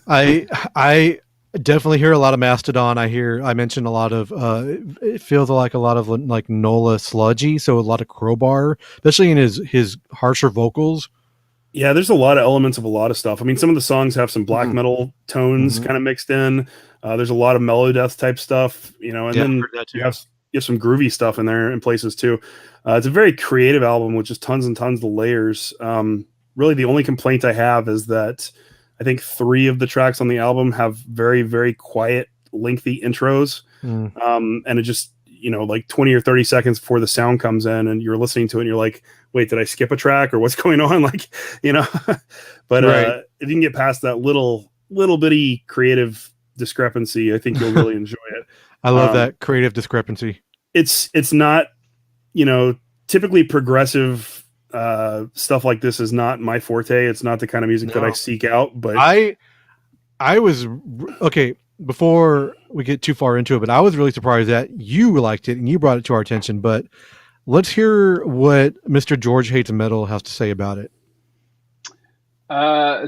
I definitely hear a lot of Mastodon. I mentioned a lot of it feels like a lot of like Nola sludgy, so a lot of Crowbar, especially in his harsher vocals. Yeah, there's a lot of elements of a lot of stuff. I mean, some of the songs have some black metal tones kind of mixed in. There's a lot of melodeath type stuff, and then you have some groovy stuff in there in places too. It's a very creative album with just tons and tons of layers. Really, the only complaint I have is that I think 3 of the tracks on the album have very, very quiet, lengthy intros. And it just, like 20 or 30 seconds before the sound comes in and you're listening to it and you're like, wait, did I skip a track or what's going on? But if you can get past that little bitty creative discrepancy, I think you'll really enjoy it. I love that creative discrepancy. It's not, typically progressive stuff like this is not my forte. It's not the kind of music that I seek out, but I was okay before we get too far into it, but I was really surprised that you liked it and you brought it to our attention. But let's hear what Mr. George Hates Metal has to say about it.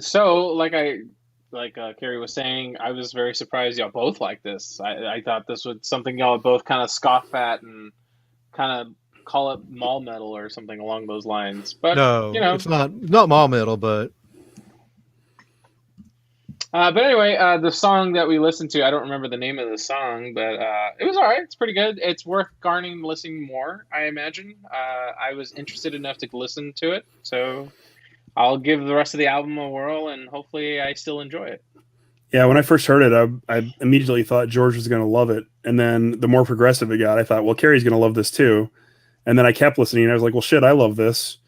So like Carrie was saying, I was very surprised y'all both like this. I thought this was something y'all both kind of scoff at and kind of call it mall metal or something along those lines. But no, it's not mall metal, but anyway, the song that we listened to, I don't remember the name of the song, but it was all right. It's pretty good. It's worth listening more, I imagine. I was interested enough to listen to it, so I'll give the rest of the album a whirl, and hopefully I still enjoy it. Yeah, when I first heard it, I immediately thought George was going to love it. And then the more progressive it got, I thought, well, Carrie's going to love this too. And then I kept listening, and I was like, well, shit, I love this.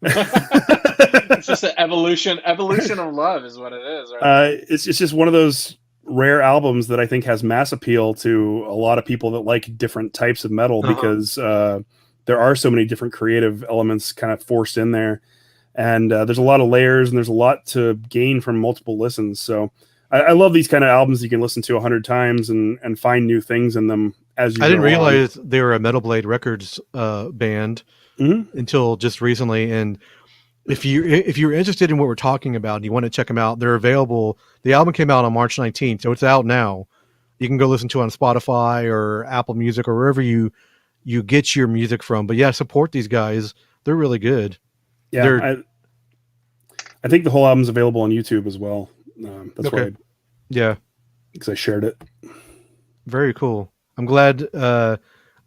It's just an evolution of love is what it is. Right? It's just one of those rare albums that I think has mass appeal to a lot of people that like different types of metal because there are so many different creative elements kind of forced in there. And there's a lot of layers and there's a lot to gain from multiple listens. So I love these kind of albums you can listen to 100 times and find new things in them as you go. I didn't realize they were a Metal Blade Records band until just recently. And if you're interested in what we're talking about and you want to check them out, they're available. The album came out on March 19th, so it's out now. You can go listen to it on Spotify or Apple Music or wherever you get your music from. But yeah, support these guys. They're really good. Yeah, I think the whole album's available on YouTube as well. That's okay. Yeah, because I shared it. Very cool. I'm glad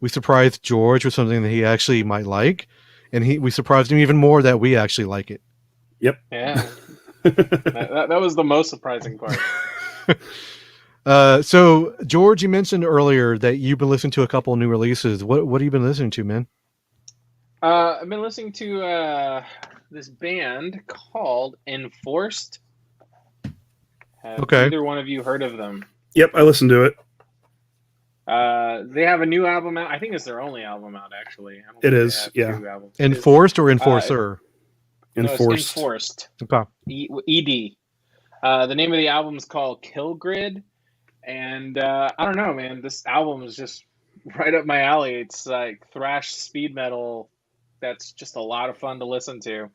we surprised George with something that he actually might like, and we surprised him even more that we actually like it. Yep. Yeah. that was the most surprising part. So George, you mentioned earlier that you've been listening to a couple new releases. What have you been listening to, man? I've been listening to this band called Enforced. Have either one of you heard of them? Yep, I listened to it. They have a new album out. I think it's their only album out, actually. It is, yeah. Enforced or Enforcer? Enforced. No, it's Enforced. Okay. ED. The name of the album is called Kill Grid. And I don't know, man. This album is just right up my alley. It's like thrash speed metal. That's just a lot of fun to listen to.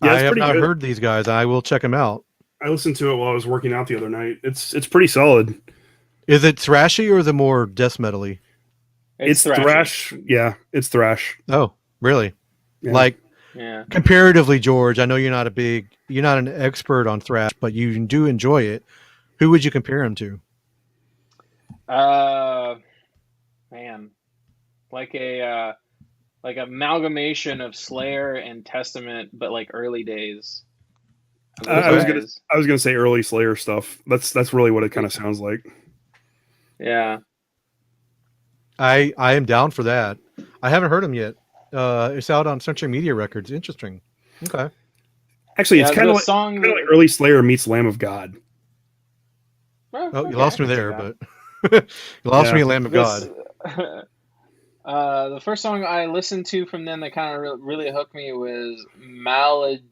Yeah, I have not heard these guys. I will check them out. I listened to it while I was working out the other night. It's pretty solid. Is it thrashy or is it more death metal-y? It's thrash. Yeah, it's thrash. Oh, really? Yeah. Comparatively, George, I know you're not an expert on thrash, but you do enjoy it. Who would you compare him to? Man, like amalgamation of Slayer and Testament, but like early days. I was gonna say early Slayer stuff. That's really what it kind of sounds like. Yeah, I am down for that. I haven't heard him yet. It's out on Century Media Records. Interesting. Okay. Actually, it's kind of like early Slayer meets Lamb of God. Oh, you lost me there, but you lost me at Lamb of God. The first song I listened to from them that kind of really hooked me was Malagence.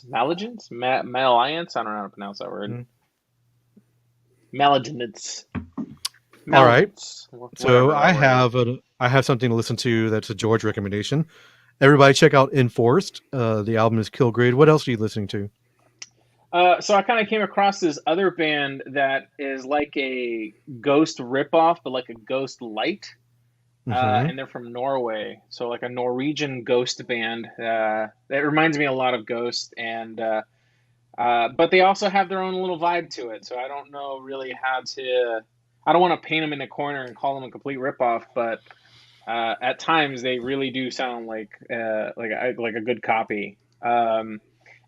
Malaliance. I don't know how to pronounce that word. Malagence. All right. So I have something to listen to that's a George recommendation. Everybody check out Enforced. The album is Kill Grid. What else are you listening to? So I kind of came across this other band that is like a Ghost ripoff, but like a Ghost light. And they're from Norway. So like a Norwegian Ghost band. That reminds me a lot of Ghost. And but they also have their own little vibe to it. So I don't know really how to... I don't want to paint them in a corner and call them a complete ripoff, but at times they really do sound like a good copy.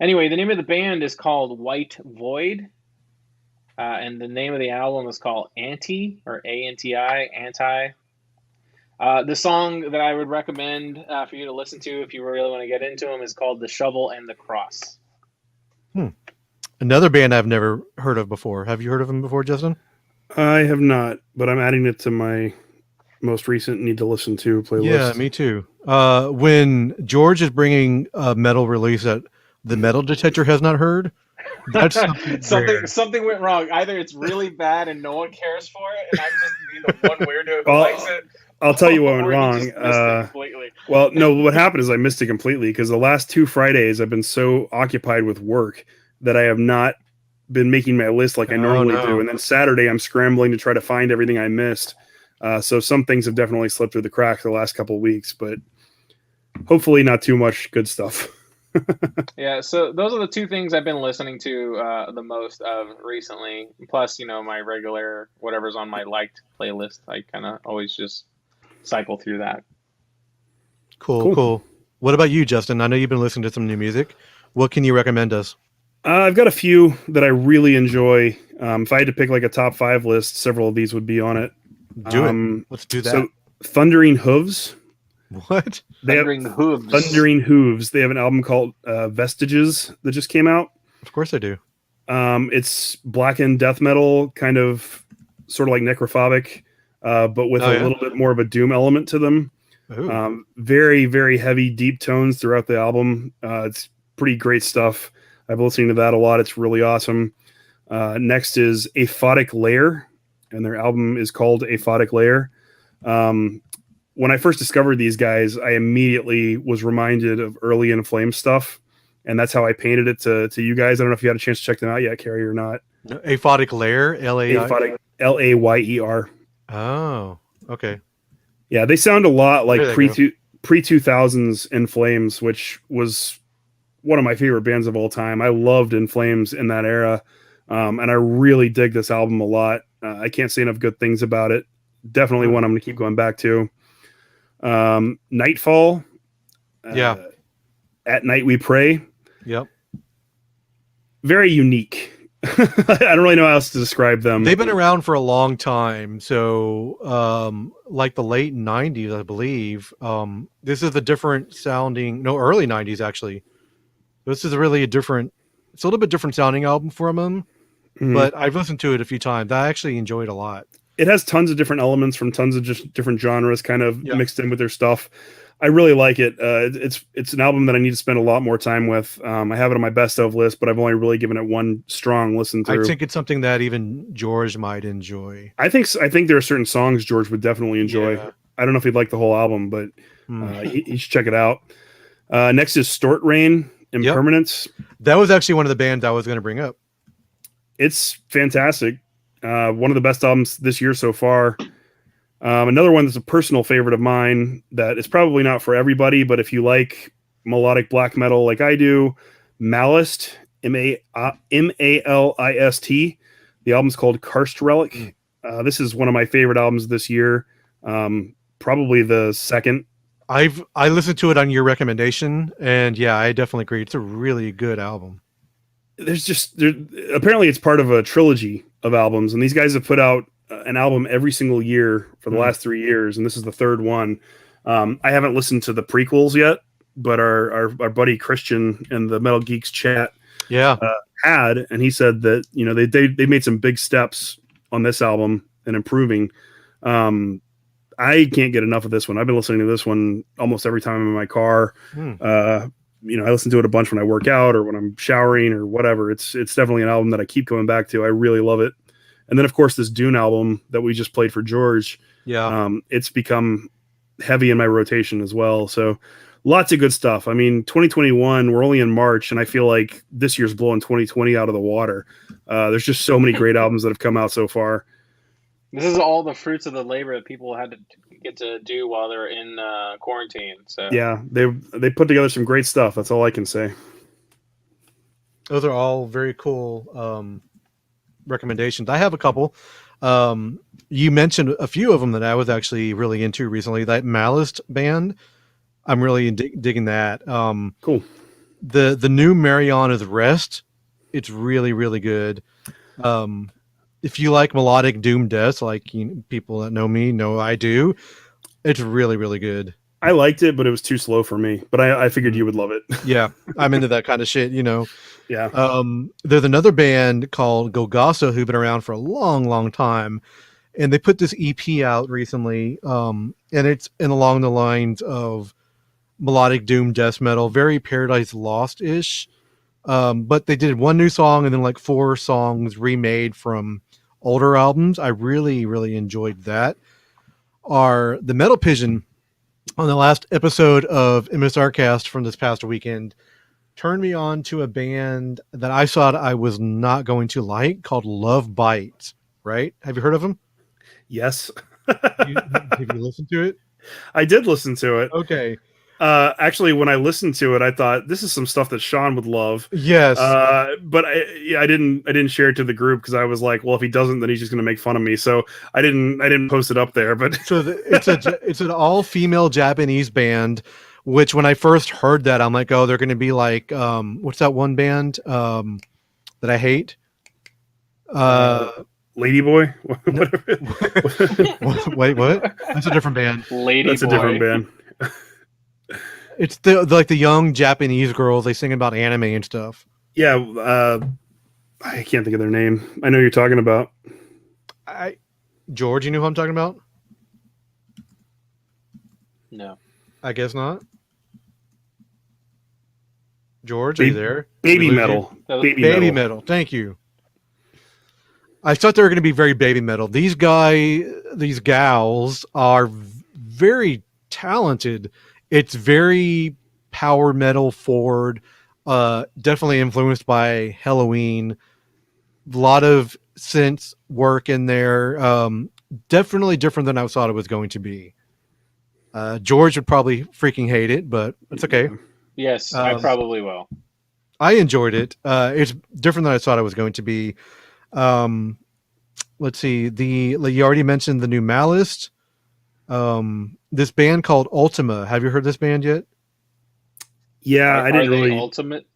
Anyway, the name of the band is called White Void, and the name of the album is called Anti, or A-N-T-I, Anti. The song that I would recommend for you to listen to if you really want to get into them is called The Shovel and the Cross. Another band I've never heard of before. Have you heard of them before, Justin? I have not, but I'm adding it to my most recent need to listen to playlist. Yeah, me too. When George is bringing a metal release that the metal detector has not heard, that's something went wrong. Either it's really bad and no one cares for it, and I'm just the one weirdo who likes it. I'll tell you what went wrong. Well, no, what happened is I missed it completely because the last 2 Fridays I've been so occupied with work that I have not been making my list like I normally do. And then Saturday I'm scrambling to try to find everything I missed. So some things have definitely slipped through the cracks the last couple of weeks, but hopefully not too much good stuff. Yeah, so those are the 2 things I've been listening to the most of recently. Plus, my regular whatever's on my liked playlist. I kind of always just cycle through that. Cool. What about you, Justin? I know you've been listening to some new music. What can you recommend us? I've got a few that I really enjoy. If I had to pick like a top 5 list, several of these would be on it. Do it. Let's do that. So, Thundering Hooves. What? Thundering Hooves. They have an album called Vestiges that just came out. Of course I do. It's blackened death metal, kind of sort of like necrophobic, but with a little bit more of a doom element to them. Very, very heavy, deep tones throughout the album. It's pretty great stuff. I've been listening to that a lot. It's really awesome. Next is Aphotic Lair, and their album is called Aphotic Lair. When I first discovered these guys, I immediately was reminded of early In Flames stuff, and that's how I painted it to you guys. I don't know if you had a chance to check them out yet, Carrie, or not. Aphotic Lair, Aphotic, Layer. Oh, okay. Yeah, they sound a lot like pre-2000s In Flames, which was one of my favorite bands of all time. I loved In Flames in that era, and I really dig this album a lot. I can't say enough good things about it. Definitely one I'm going to keep going back to. Nightfall. At Night We Pray. Yep. Very unique. I don't really know how else to describe them. They've been around for a long time. So, like the late 90s, I believe. This is the different sounding, no, early 90s, actually. This is really it's a little bit different sounding album from them, but I've listened to it a few times. I actually enjoyed it a lot. It has tons of different elements from tons of just different genres kind of mixed in with their stuff. I really like it. It's an album that I need to spend a lot more time with. I have it on my best of list, but I've only really given it one strong listen through. I think it's something that even George might enjoy. I think there are certain songs George would definitely enjoy. Yeah. I don't know if he'd like the whole album, but he should check it out. Next is Stort Rain, Impermanence. Yep. That was actually one of the bands I was going to bring up. It's fantastic. One of the best albums this year so far. Another one that's a personal favorite of mine that is probably not for everybody, but if you like melodic black metal like I do, Malist, M-A-L-I-S-T. The album's called Karst Relic. This is one of my favorite albums this year. Probably the second. I listened to it on your recommendation, and yeah, I definitely agree. It's a really good album. Apparently it's part of a trilogy of albums, and these guys have put out an album every single year for the last 3 years, and this is the third one. I haven't listened to the prequels yet, but our buddy Christian in the Metal Geeks chat had, and he said that they made some big steps on this album and improving. I can't get enough of this one. I've been listening to this one almost every time I'm in my car. I listen to it a bunch when I work out or when I'm showering or whatever. It's definitely an album that I keep going back to. I really love it. And then, of course, this Dune album that we just played for George. Yeah. It's become heavy in my rotation as well. So lots of good stuff. I mean, 2021, we're only in March, and I feel like this year's blowing 2020 out of the water. There's just so many great albums that have come out so far. This is all the fruits of the labor that people had to get to do while they're in quarantine. So yeah, they put together some great stuff. That's all I can say. Those are all very cool recommendations. I have a couple. You mentioned a few of them that I was actually really into recently. That Malist band, I'm really digging that. Cool. The new Mariana's Rest, it's really, really good. If you like melodic doom death, like people that know me know I do, it's really, really good. I liked it, but it was too slow for me. But I figured you would love it. Yeah, I'm into that kind of shit, Yeah. There's another band called Golgassa who've been around for a long, long time, and they put this EP out recently, and it's along the lines of melodic doom death metal, very Paradise Lost-ish. But they did one new song and then like 4 songs remade from older albums. I really, really enjoyed that. The Metal Pigeon on the last episode of MSRcast from this past weekend turned me on to a band that I thought I was not going to like called Love Bites. Right? Have you heard of them? Yes. Have you listened to it? I did listen to it. Okay. Actually, when I listened to it, I thought this is some stuff that Sean would love. Yes. But I didn't share it to the group because I was like, well, if he doesn't, then he's just going to make fun of me. So I didn't post it up there. But so it's an all-female Japanese band. Which when I first heard that, I'm like, oh, they're going to be like, what's that one band that I hate? Ladyboy. Wait, what? That's a different band. That's a different band. It's the young Japanese girls. They sing about anime and stuff. Yeah, I can't think of their name. I know you're talking about. George, you know who I'm talking about? No, I guess not. George, are you there? Baby metal. Baby metal. Thank you. I thought they were going to be very baby metal. These gals are very talented. It's very power metal forward, definitely influenced by Halloween. A lot of synth work in there. Definitely different than I thought it was going to be. George would probably freaking hate it, but it's okay. Yes, I probably will. I enjoyed it. It's different than I thought it was going to be. Let's see. You already mentioned the new Malice. This band called Ultima. Have you heard this band yet? Yeah, I didn't really. Ultimate?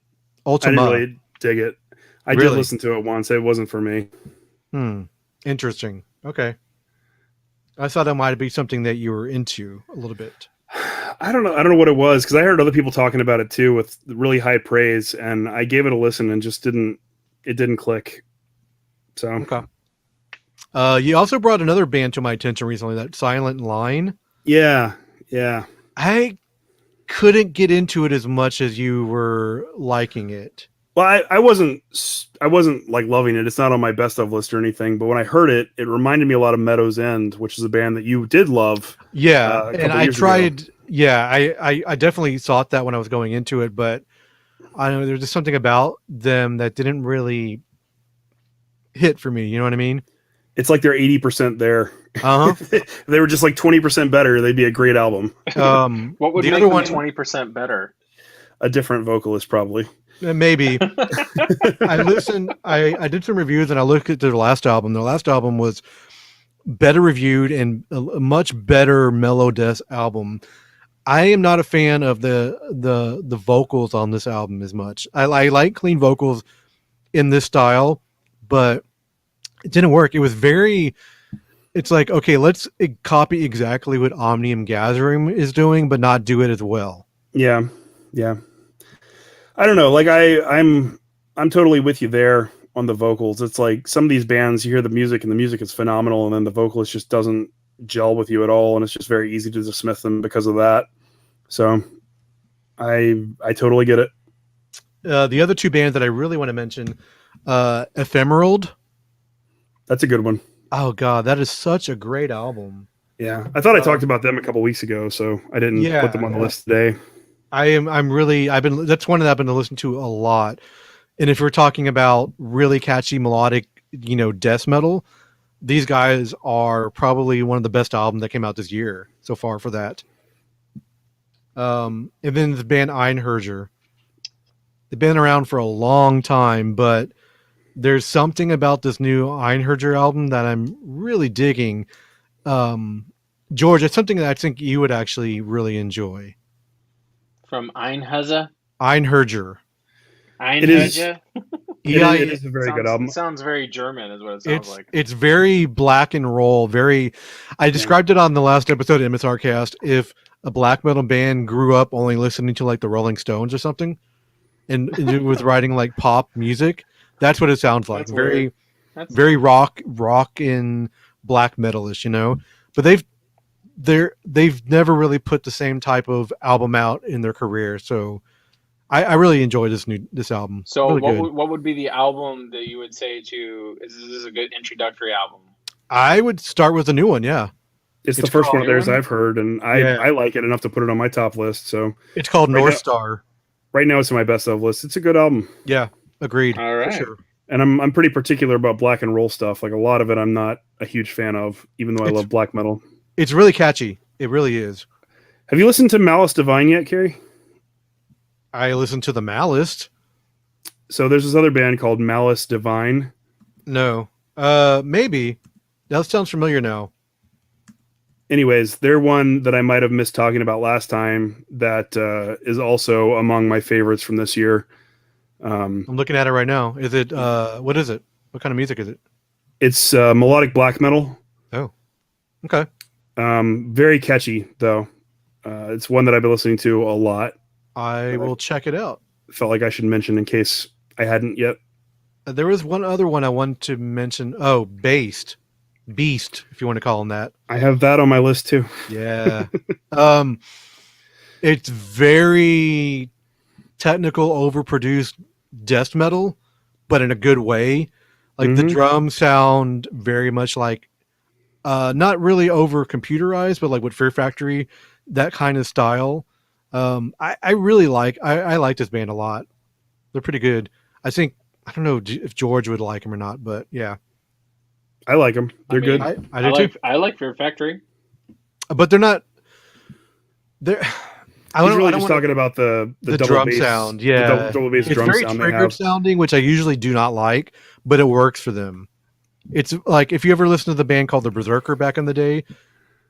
Ultima. I didn't really dig it. I did listen to it once. It wasn't for me. Interesting. Okay. I thought that might be something that you were into a little bit. I don't know what it was, because I heard other people talking about it too with really high praise, and I gave it a listen and just didn't click. So okay. You also brought another band to my attention recently, that Silent Line. Yeah. I couldn't get into it as much as you were liking it. Well, I wasn't like loving it. It's not on my best of list or anything. But when I heard it, it reminded me a lot of Meadow's End, which is a band that you did love. Yeah, and I tried. Ago. Yeah, I definitely thought that when I was going into it, but I don't know, there's just something about them that didn't really hit for me. You know what I mean? It's like they're 80% there. If they were just like 20% better, they'd be a great album. What would make them 20% better? A different vocalist, probably. Maybe. I did some reviews and I looked at their last album. Their last album was better reviewed and a much better mellow death album. I am not a fan of the vocals on this album as much. I like clean vocals in this style, but it didn't work. It was it's like, okay, let's copy exactly what Omnium Gathering is doing, but not do it as well. Yeah. I don't know. Like I'm totally with you there on the vocals. It's like some of these bands, you hear the music and the music is phenomenal, and then the vocalist just doesn't gel with you at all, and it's just very easy to dismiss them because of that. So I totally get it. The other two bands that I really want to mention, Ephemerald. That's a good one. Oh God, that is such a great album. Yeah, I thought I talked about them a couple weeks ago, so I didn't put them on the list today. That's one that I've been listening to a lot. And if we're talking about really catchy melodic, death metal, these guys are probably one of the best albums that came out this year so far for that. And then the band Einherjar. They've been around for a long time, but there's something about this new Einherjar album that I'm really digging. George, it's something that I think you would actually really enjoy. From Einherjar? Einherjar. Einherjar? It is a very good album. It sounds very German, is what it sounds like. It's very black and roll. I described it on the last episode of MSRcast. If a black metal band grew up only listening to like the Rolling Stones or something, and it was writing like pop music, that's what it sounds like. That's very rock and black metalish, But they've never really put the same type of album out in their career, so I really enjoy this album. So really what would be the album that you would say is this a good introductory album? I would start with a new one. Yeah, it's the first one of theirs I've heard, and I like it enough to put it on my top list. So it's called North Star. Right now, it's on my best of list. It's a good album. Yeah, agreed. All right. For sure. And I'm pretty particular about black and roll stuff. Like a lot of it, I'm not a huge fan of, even though I love black metal. It's really catchy. It really is. Have you listened to Malice Divine yet, Carrie? I listened to the Malice. So there's this other band called Malice Divine. No. Maybe. That sounds familiar now. Anyways, they're one that I might have missed talking about last time that is also among my favorites from this year. I'm looking at it right now. Is it what is it? What kind of music is it? It's melodic black metal. Oh. Okay. Very catchy though. It's one that I've been listening to a lot. I will check it out. Felt like I should mention in case I hadn't yet. There was one other one I wanted to mention. Oh, Beast, if you want to call him that. I have that on my list too. Yeah. It's very technical, overproduced death metal, but in a good way. Like the drums sound very much like, not really over computerized, but like with Fear Factory, that kind of style. I really like this band a lot. They're pretty good. I don't know if George would like them or not, but yeah. I like them. They're good. I do too. I like Fear Factory. But they're not There, He's really just talking about the double drum bass sound. Yeah, the double bass it's drum very sound they triggered have. sounding, which I usually do not like, but it works for them. It's like if you ever listen to the band called the Berserker back in the day,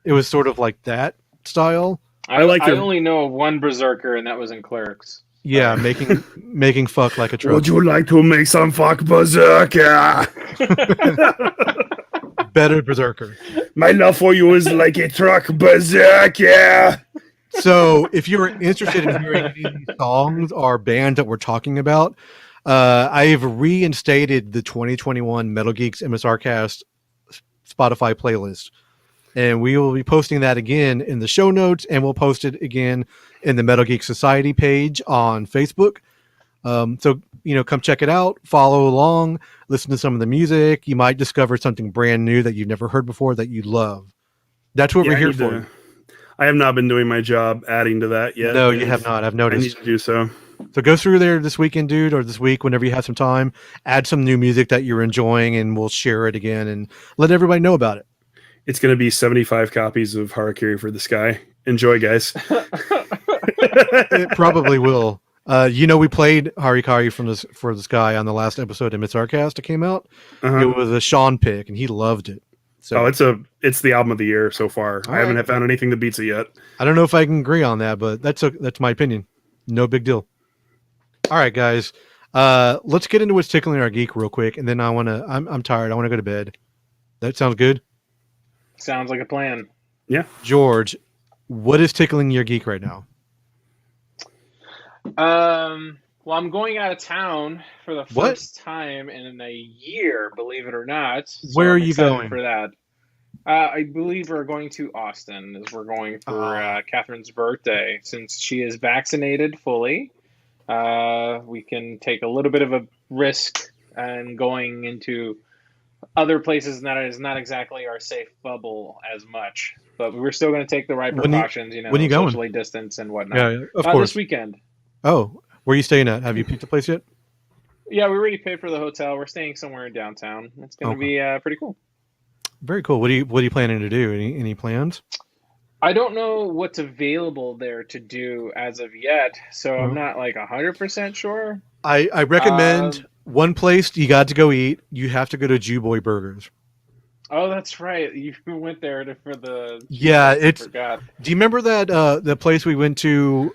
it was sort of like that style. I only know of one Berserker, and that was in Clerks. Yeah, making fuck like a truck. Would you like to make some fuck berserker? Better Berserker. My love for you is like a truck berserker. So, if you're interested in hearing any of these songs or bands that we're talking about, I've reinstated the 2021 Metal Geeks MSR Cast Spotify playlist. And we will be posting that again in the show notes, and we'll post it again in the Metal Geek Society page on Facebook. So, come check it out, follow along, listen to some of the music. You might discover something brand new that you've never heard before that you love. That's what we're here for. I have not been doing my job adding to that yet. No, you have not. I've noticed. I need to do so. So go through there this weekend, dude, or this week whenever you have some time. Add some new music that you're enjoying, and we'll share it again and let everybody know about it. It's going to be 75 copies of Harakiri for the Sky. Enjoy, guys. It probably will. We played Harikari for the Sky on the last episode of Mitsarcast that came out. It was a Sean pick, and he loved it. So it's the album of the year so far. I haven't found anything that beats it yet. I don't know if I can agree on that, but that's my opinion. No big deal. All right, guys. Let's get into what's tickling our geek real quick, and then I'm tired. I want to go to bed. That sounds good? Sounds like a plan. Yeah. George, what is tickling your geek right now? Well, I'm going out of town for the first time in a year, believe it or not. So Where are you going for that? I believe we're going to Austin, as we're going for Catherine's birthday. Since she is vaccinated fully, we can take a little bit of a risk and going into other places that is not exactly our safe bubble as much. But we're still going to take the right precautions, when you socially going? distance and whatnot. Yeah, of course. This weekend. Oh, where are you staying at? Have you picked a place yet? Yeah, we already paid for the hotel. We're staying somewhere in downtown. It's going to be pretty cool. Very cool. What are you planning to do? Any plans? I don't know what's available there to do as of yet, so I'm not like 100% sure. I recommend one place you got to go eat. You have to go to Jew Boy Burgers. Oh, that's right. You went there for the. Yeah, it's. Do you remember that the place we went to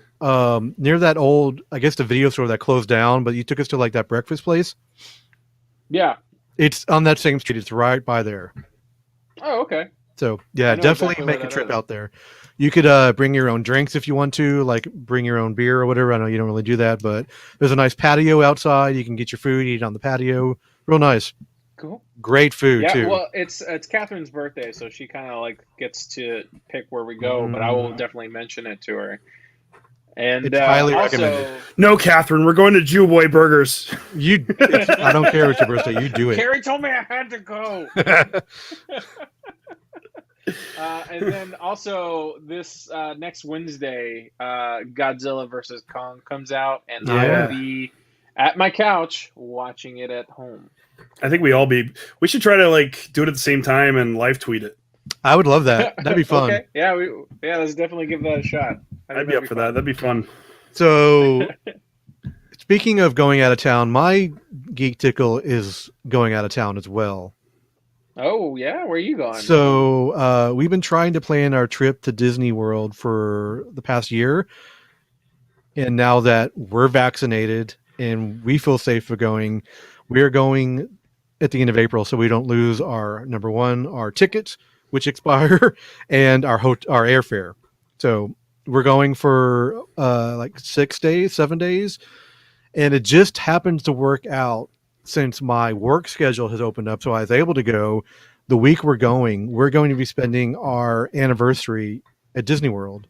near that old, I guess, the video store that closed down, but you took us to like that breakfast place? Yeah. It's on that same street. It's right by there. Oh, okay. So yeah, definitely make a trip out there. You could bring your own drinks if you want to, like bring your own beer or whatever. I know you don't really do that, but there's a nice patio outside. You can get your food, eat on the patio. Real nice. Cool. Great food too. Well, it's Catherine's birthday, so she kind of like gets to pick where we go. But I will definitely mention it to her. And it's highly recommended. No, Catherine, we're going to Jew Boy Burgers. I don't care it's your birthday. You do it. Carrie told me I had to go. And then also this next Wednesday, Godzilla vs. Kong comes out, and I will be at my couch watching it at home. I think we should try to like do it at the same time and live tweet it. I would love that. That'd be fun. Okay. Yeah, let's definitely give that a shot. I'd be up for that. That'd be fun. So, speaking of going out of town, my geek tickle is going out of town as well. Oh, yeah? Where are you going? So, we've been trying to plan our trip to Disney World for the past year. And now that we're vaccinated and we feel safe for going, we're going at the end of April so we don't lose our, number one, our tickets, which expire, and our airfare. So, we're going for like 6 days, 7 days. And it just happens to work out since my work schedule has opened up, so I was able to go. The week we're going to be spending our anniversary at Disney World,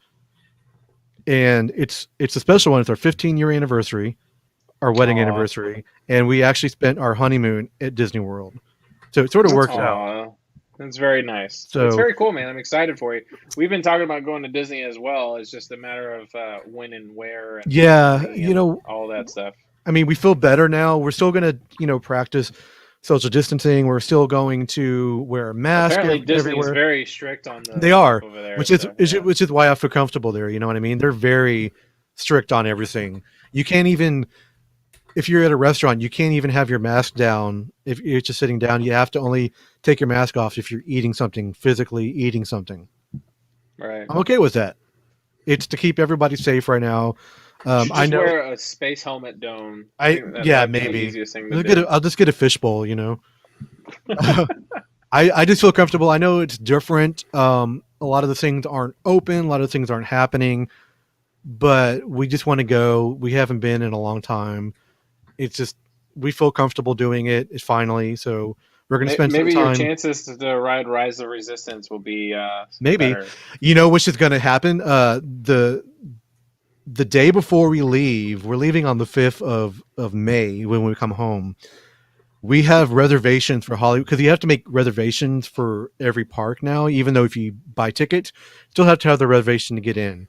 and it's a special one. It's our 15-year anniversary, our wedding anniversary, and we actually spent our honeymoon at Disney World. So it sort of works out. That's very nice. So it's very cool, man. I'm excited for you. We've been talking about going to Disney as well. It's just a matter of when and where. And all that stuff. I mean, we feel better now. We're still going to, practice social distancing. We're still going to wear a mask Apparently, Disney's everywhere. very strict on the. They are, over there, which is why I feel comfortable there. You know what I mean? They're very strict on everything. You can't even, if you're at a restaurant, you can't even have your mask down if you're just sitting down. You have to only take your mask off if you're eating something, physically eating something. Right. I'm okay with that. It's to keep everybody safe right now. I know. Wear a space helmet dome. Maybe. The easiest thing to do. I'll just get a fishbowl. You know. I just feel comfortable. I know it's different. A lot of the things aren't open. A lot of the things aren't happening. But we just want to go. We haven't been in a long time. It's just we feel comfortable doing it. It's finally so. We're going to spend maybe some time. Your chances to ride Rise of Resistance will be maybe better. You know which is going to happen. The day before we leave, we're leaving on the 5th of May when we come home. We have reservations for Hollywood because you have to make reservations for every park now. Even though if you buy tickets, you still have to have the reservation to get in.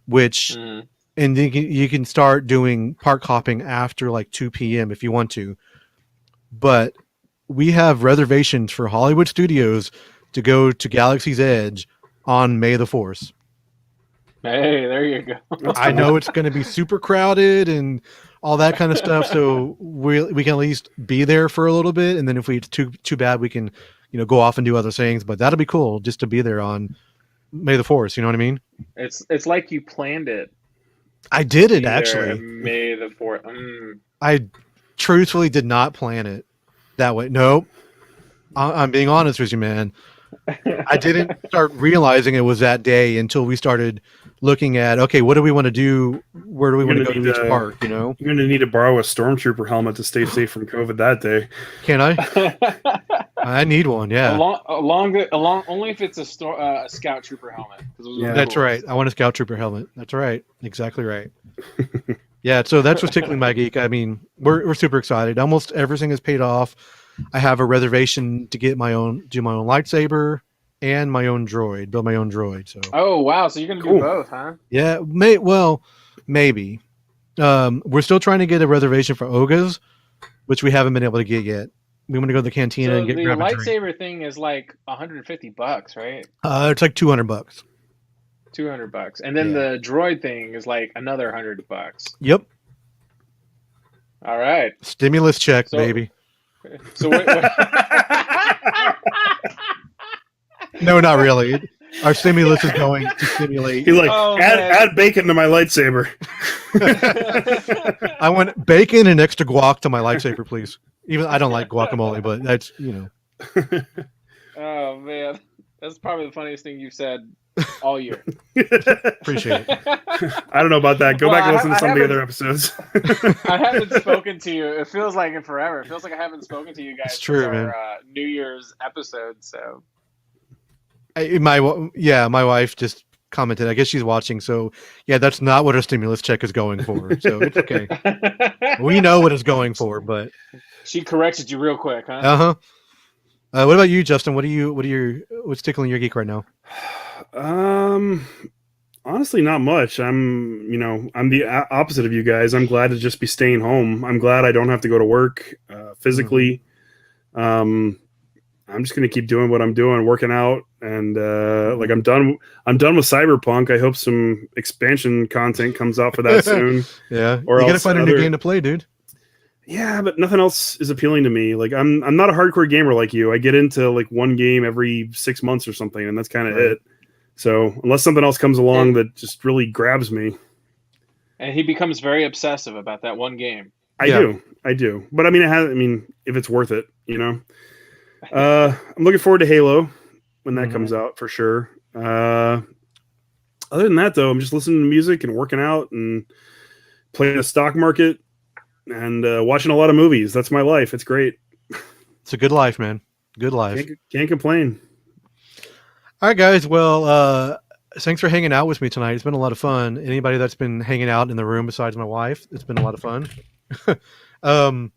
Which and then you can start doing park hopping after like 2 p.m. if you want to, but we have reservations for Hollywood Studios to go to Galaxy's Edge on May the 4th. Hey, there you go. I know it's going to be super crowded and all that kind of stuff, so we can at least be there for a little bit, and then if it's too bad, we can go off and do other things. But that'll be cool just to be there on May the 4th. You know what I mean? It's like you planned it. I did it actually. May the 4th. I truthfully did not plan it that way. Nope. I'm being honest with you, man. I didn't start realizing it was that day until we started looking at, okay, what do we want to do? Where do we want to go to each park? You're going to need to borrow a Stormtrooper helmet to stay safe from COVID that day. Can I? I need one, yeah. Along only if it's a Scout Trooper helmet. Yeah, that's right. I want a Scout Trooper helmet. That's right. Exactly right. Yeah, so that's what's tickling my geek. I mean, we're super excited. Almost everything is paid off. I have a reservation to get do my own lightsaber and my own droid, build my own droid. So. Oh wow! So you're gonna do both, huh? Yeah, maybe. We're still trying to get a reservation for Oga's, which we haven't been able to get yet. We want to go to the cantina and get the lightsaber thing is like $150, right? It's like $200. $200, and then the droid thing is like another $100. Yep. All right. Stimulus check, baby. So wait. No, not really. Our stimulus is going to stimulate. He's like, add bacon to my lightsaber. I want bacon and extra guac to my lightsaber, please. Even I don't like guacamole, but that's Oh man, that's probably the funniest thing you've said all year. Appreciate it. I don't know about that. Go back and listen to some of the other episodes. I haven't spoken to you. It feels like it forever. It feels like I haven't spoken to you guys it's true, since man. our New Year's episode. So, my wife just commented. I guess she's watching. So, yeah, that's not what her stimulus check is going for. So it's okay. We know what it's going for, but she corrected you real quick, huh? What about you, Justin? What's tickling your geek right now? Honestly, not much. I'm the opposite of you guys. I'm glad to just be staying home. I'm glad I don't have to go to work physically. I'm just going to keep doing what I'm doing, working out. And I'm done with Cyberpunk. I hope some expansion content comes out for that soon. Yeah. Or you got to find a new game to play, dude. Yeah, but nothing else is appealing to me. Like I'm not a hardcore gamer like you. I get into like one game every 6 months or something, and that's kind of it. So unless something else comes along that just really grabs me. And he becomes very obsessive about that one game. I do. But I mean, if it's worth it, I'm looking forward to Halo when that comes out for sure. Other than that, though, I'm just listening to music and working out and playing the stock market and watching a lot of movies. That's my life. It's great. It's a good life, man. Good life. Can't complain. All right, guys. Well, thanks for hanging out with me tonight. It's been a lot of fun. Anybody that's been hanging out in the room besides my wife, it's been a lot of fun. I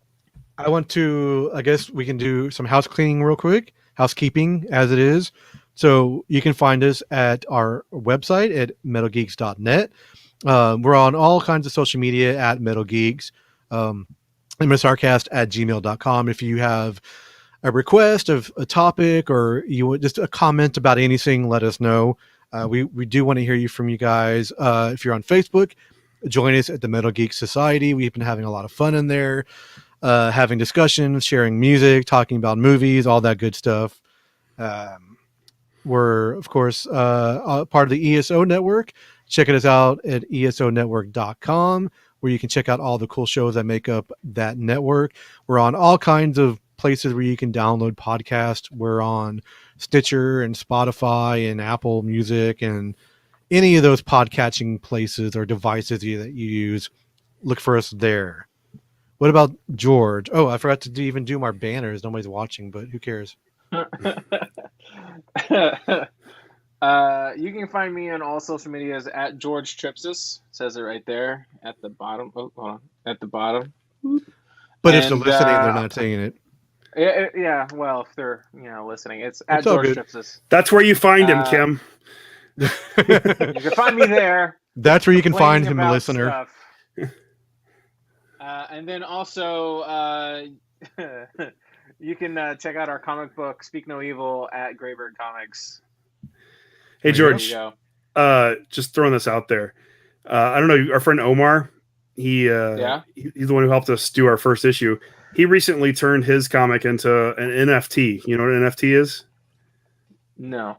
guess we can do some house cleaning real quick. Housekeeping, as it is. So you can find us at our website at metalgeeks.net. We're on all kinds of social media at Metal Geeks. msrcast@gmail.com. If you have a request of a topic or you want just a comment about anything, let us know. We do want to hear you from you guys. If you're on Facebook, join us at the Metal Geeks Society. We've been having a lot of fun in there, having discussions, sharing music, talking about movies, all that good stuff. We're, of course, part of the ESO network. Check us out at esonetwork.com, where you can check out all the cool shows that make up that network. We're on all kinds of places where you can download podcasts. We're on Stitcher and Spotify and Apple Music and any of those podcatching places or devices that you use. Look for us there. What about George? Oh, I forgot to even do my banners. Nobody's watching, but who cares? You can find me on all social medias at George Tripsis. It says it right there at the bottom. Oh, hold on. At the bottom. But if they're listening, they're not saying it. Yeah. Well, if they're listening, it's at all George good. Tripsis. That's where you find him, Kim. You can find me there. That's where you can find him, listener. And then also, you can check out our comic book, Speak No Evil, at Graybird Comics. Hey, George, just throwing this out there. I don't know, our friend Omar, he's the one who helped us do our first issue. He recently turned his comic into an NFT. You know what an NFT is? No.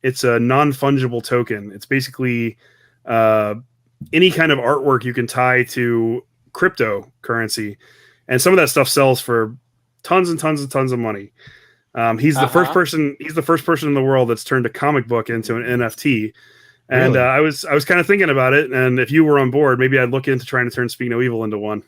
It's a non-fungible token. It's basically any kind of artwork you can tie to cryptocurrency. And some of that stuff sells for tons and tons and tons of money. He's the first person in the world that's turned a comic book into an NFT. And Really? I was kind of thinking about it, and if you were on board, maybe I'd look into trying to turn Speak No Evil into one.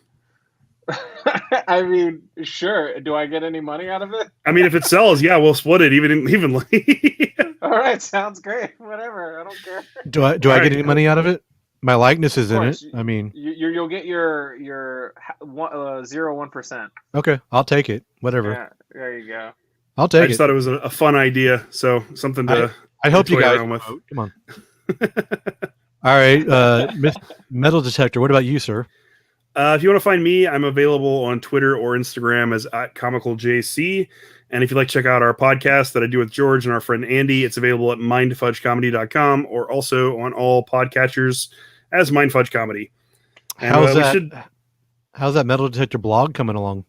I mean, sure. Do I get any money out of it? I mean, if it sells, yeah, we'll split it evenly. All right, sounds great. Whatever, I don't care. Do I get any money out of it? My likeness is in it. I mean, you'll get your 0.1%. Okay, I'll take it. Whatever. Yeah, there you go. I'll take it. I just thought it was a fun idea, so something to. I hope you guys with. Vote. Come on. All right, Metal Detector. What about you, sir? If you want to find me, I'm available on Twitter or Instagram as @ComicalJC. And if you'd like to check out our podcast that I do with George and our friend Andy, it's available at mindfudgecomedy.com or also on all podcatchers as Mindfudge Comedy. And, how's that Metal Detector blog coming along?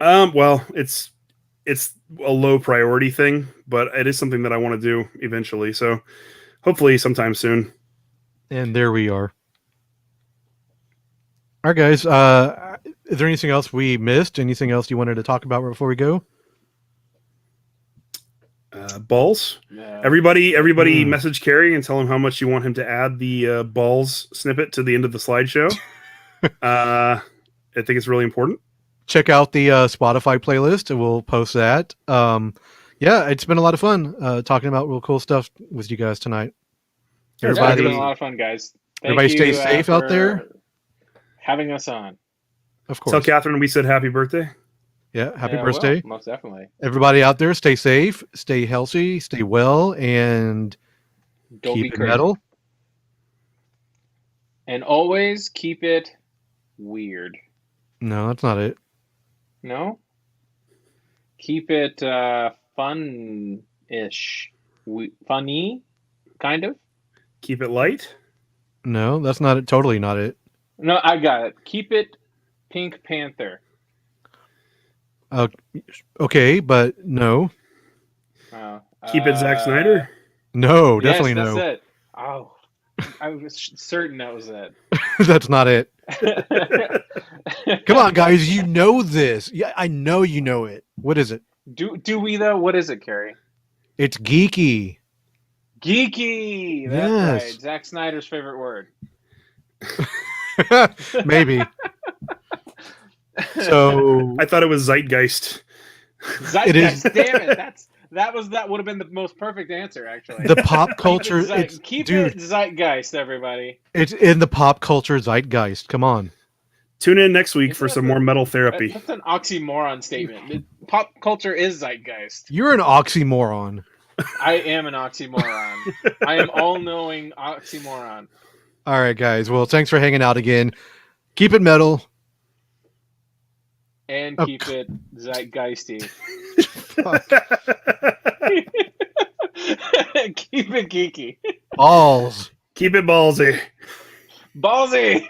Well, it's a low priority thing, but it is something that I want to do eventually. So hopefully sometime soon. And there we are. All right, guys. Is there anything else we missed? Anything else you wanted to talk about before we go? Balls. Yeah. Everybody message Carrie and tell him how much you want him to add the balls snippet to the end of the slideshow. I think it's really important. Check out the Spotify playlist, and we'll post that. Yeah, it's been a lot of fun talking about real cool stuff with you guys tonight. It's been a lot of fun, guys. Everybody stay safe out there. Having us on. Of course. Tell Catherine we said happy birthday. Yeah, happy birthday. Well, most definitely. Everybody out there, stay safe, stay healthy, stay well, and don't keep it metal. And always keep it weird. No, that's not it. No? Keep it fun-ish. Funny, kind of? Keep it light? No, that's not it. Totally not it. No, I got it. Keep it Pink Panther. Okay, but no. Keep it Zack Snyder? No, definitely no. That's it. Oh, I was certain that was it. That's not it. Come on, guys. You know this. Yeah, I know you know it. What is it? Do we, though? What is it, Carrie? It's geeky. Geeky! That's right. Zack Snyder's favorite word. Maybe. So I thought it was zeitgeist. Zeitgeist. Damn it! That would have been the most perfect answer, actually. The pop culture. Keep it zeitgeist, everybody. It's in the pop culture zeitgeist. Come on. Tune in next week for some more metal therapy. That's an oxymoron statement. Pop culture is zeitgeist. You're an oxymoron. I am an oxymoron. I am all-knowing oxymoron. All right, guys. Well, thanks for hanging out again. Keep it metal. and Oh, keep it zeitgeisty. Fuck. Keep it geeky. Balls. Keep it ballsy. Ballsy.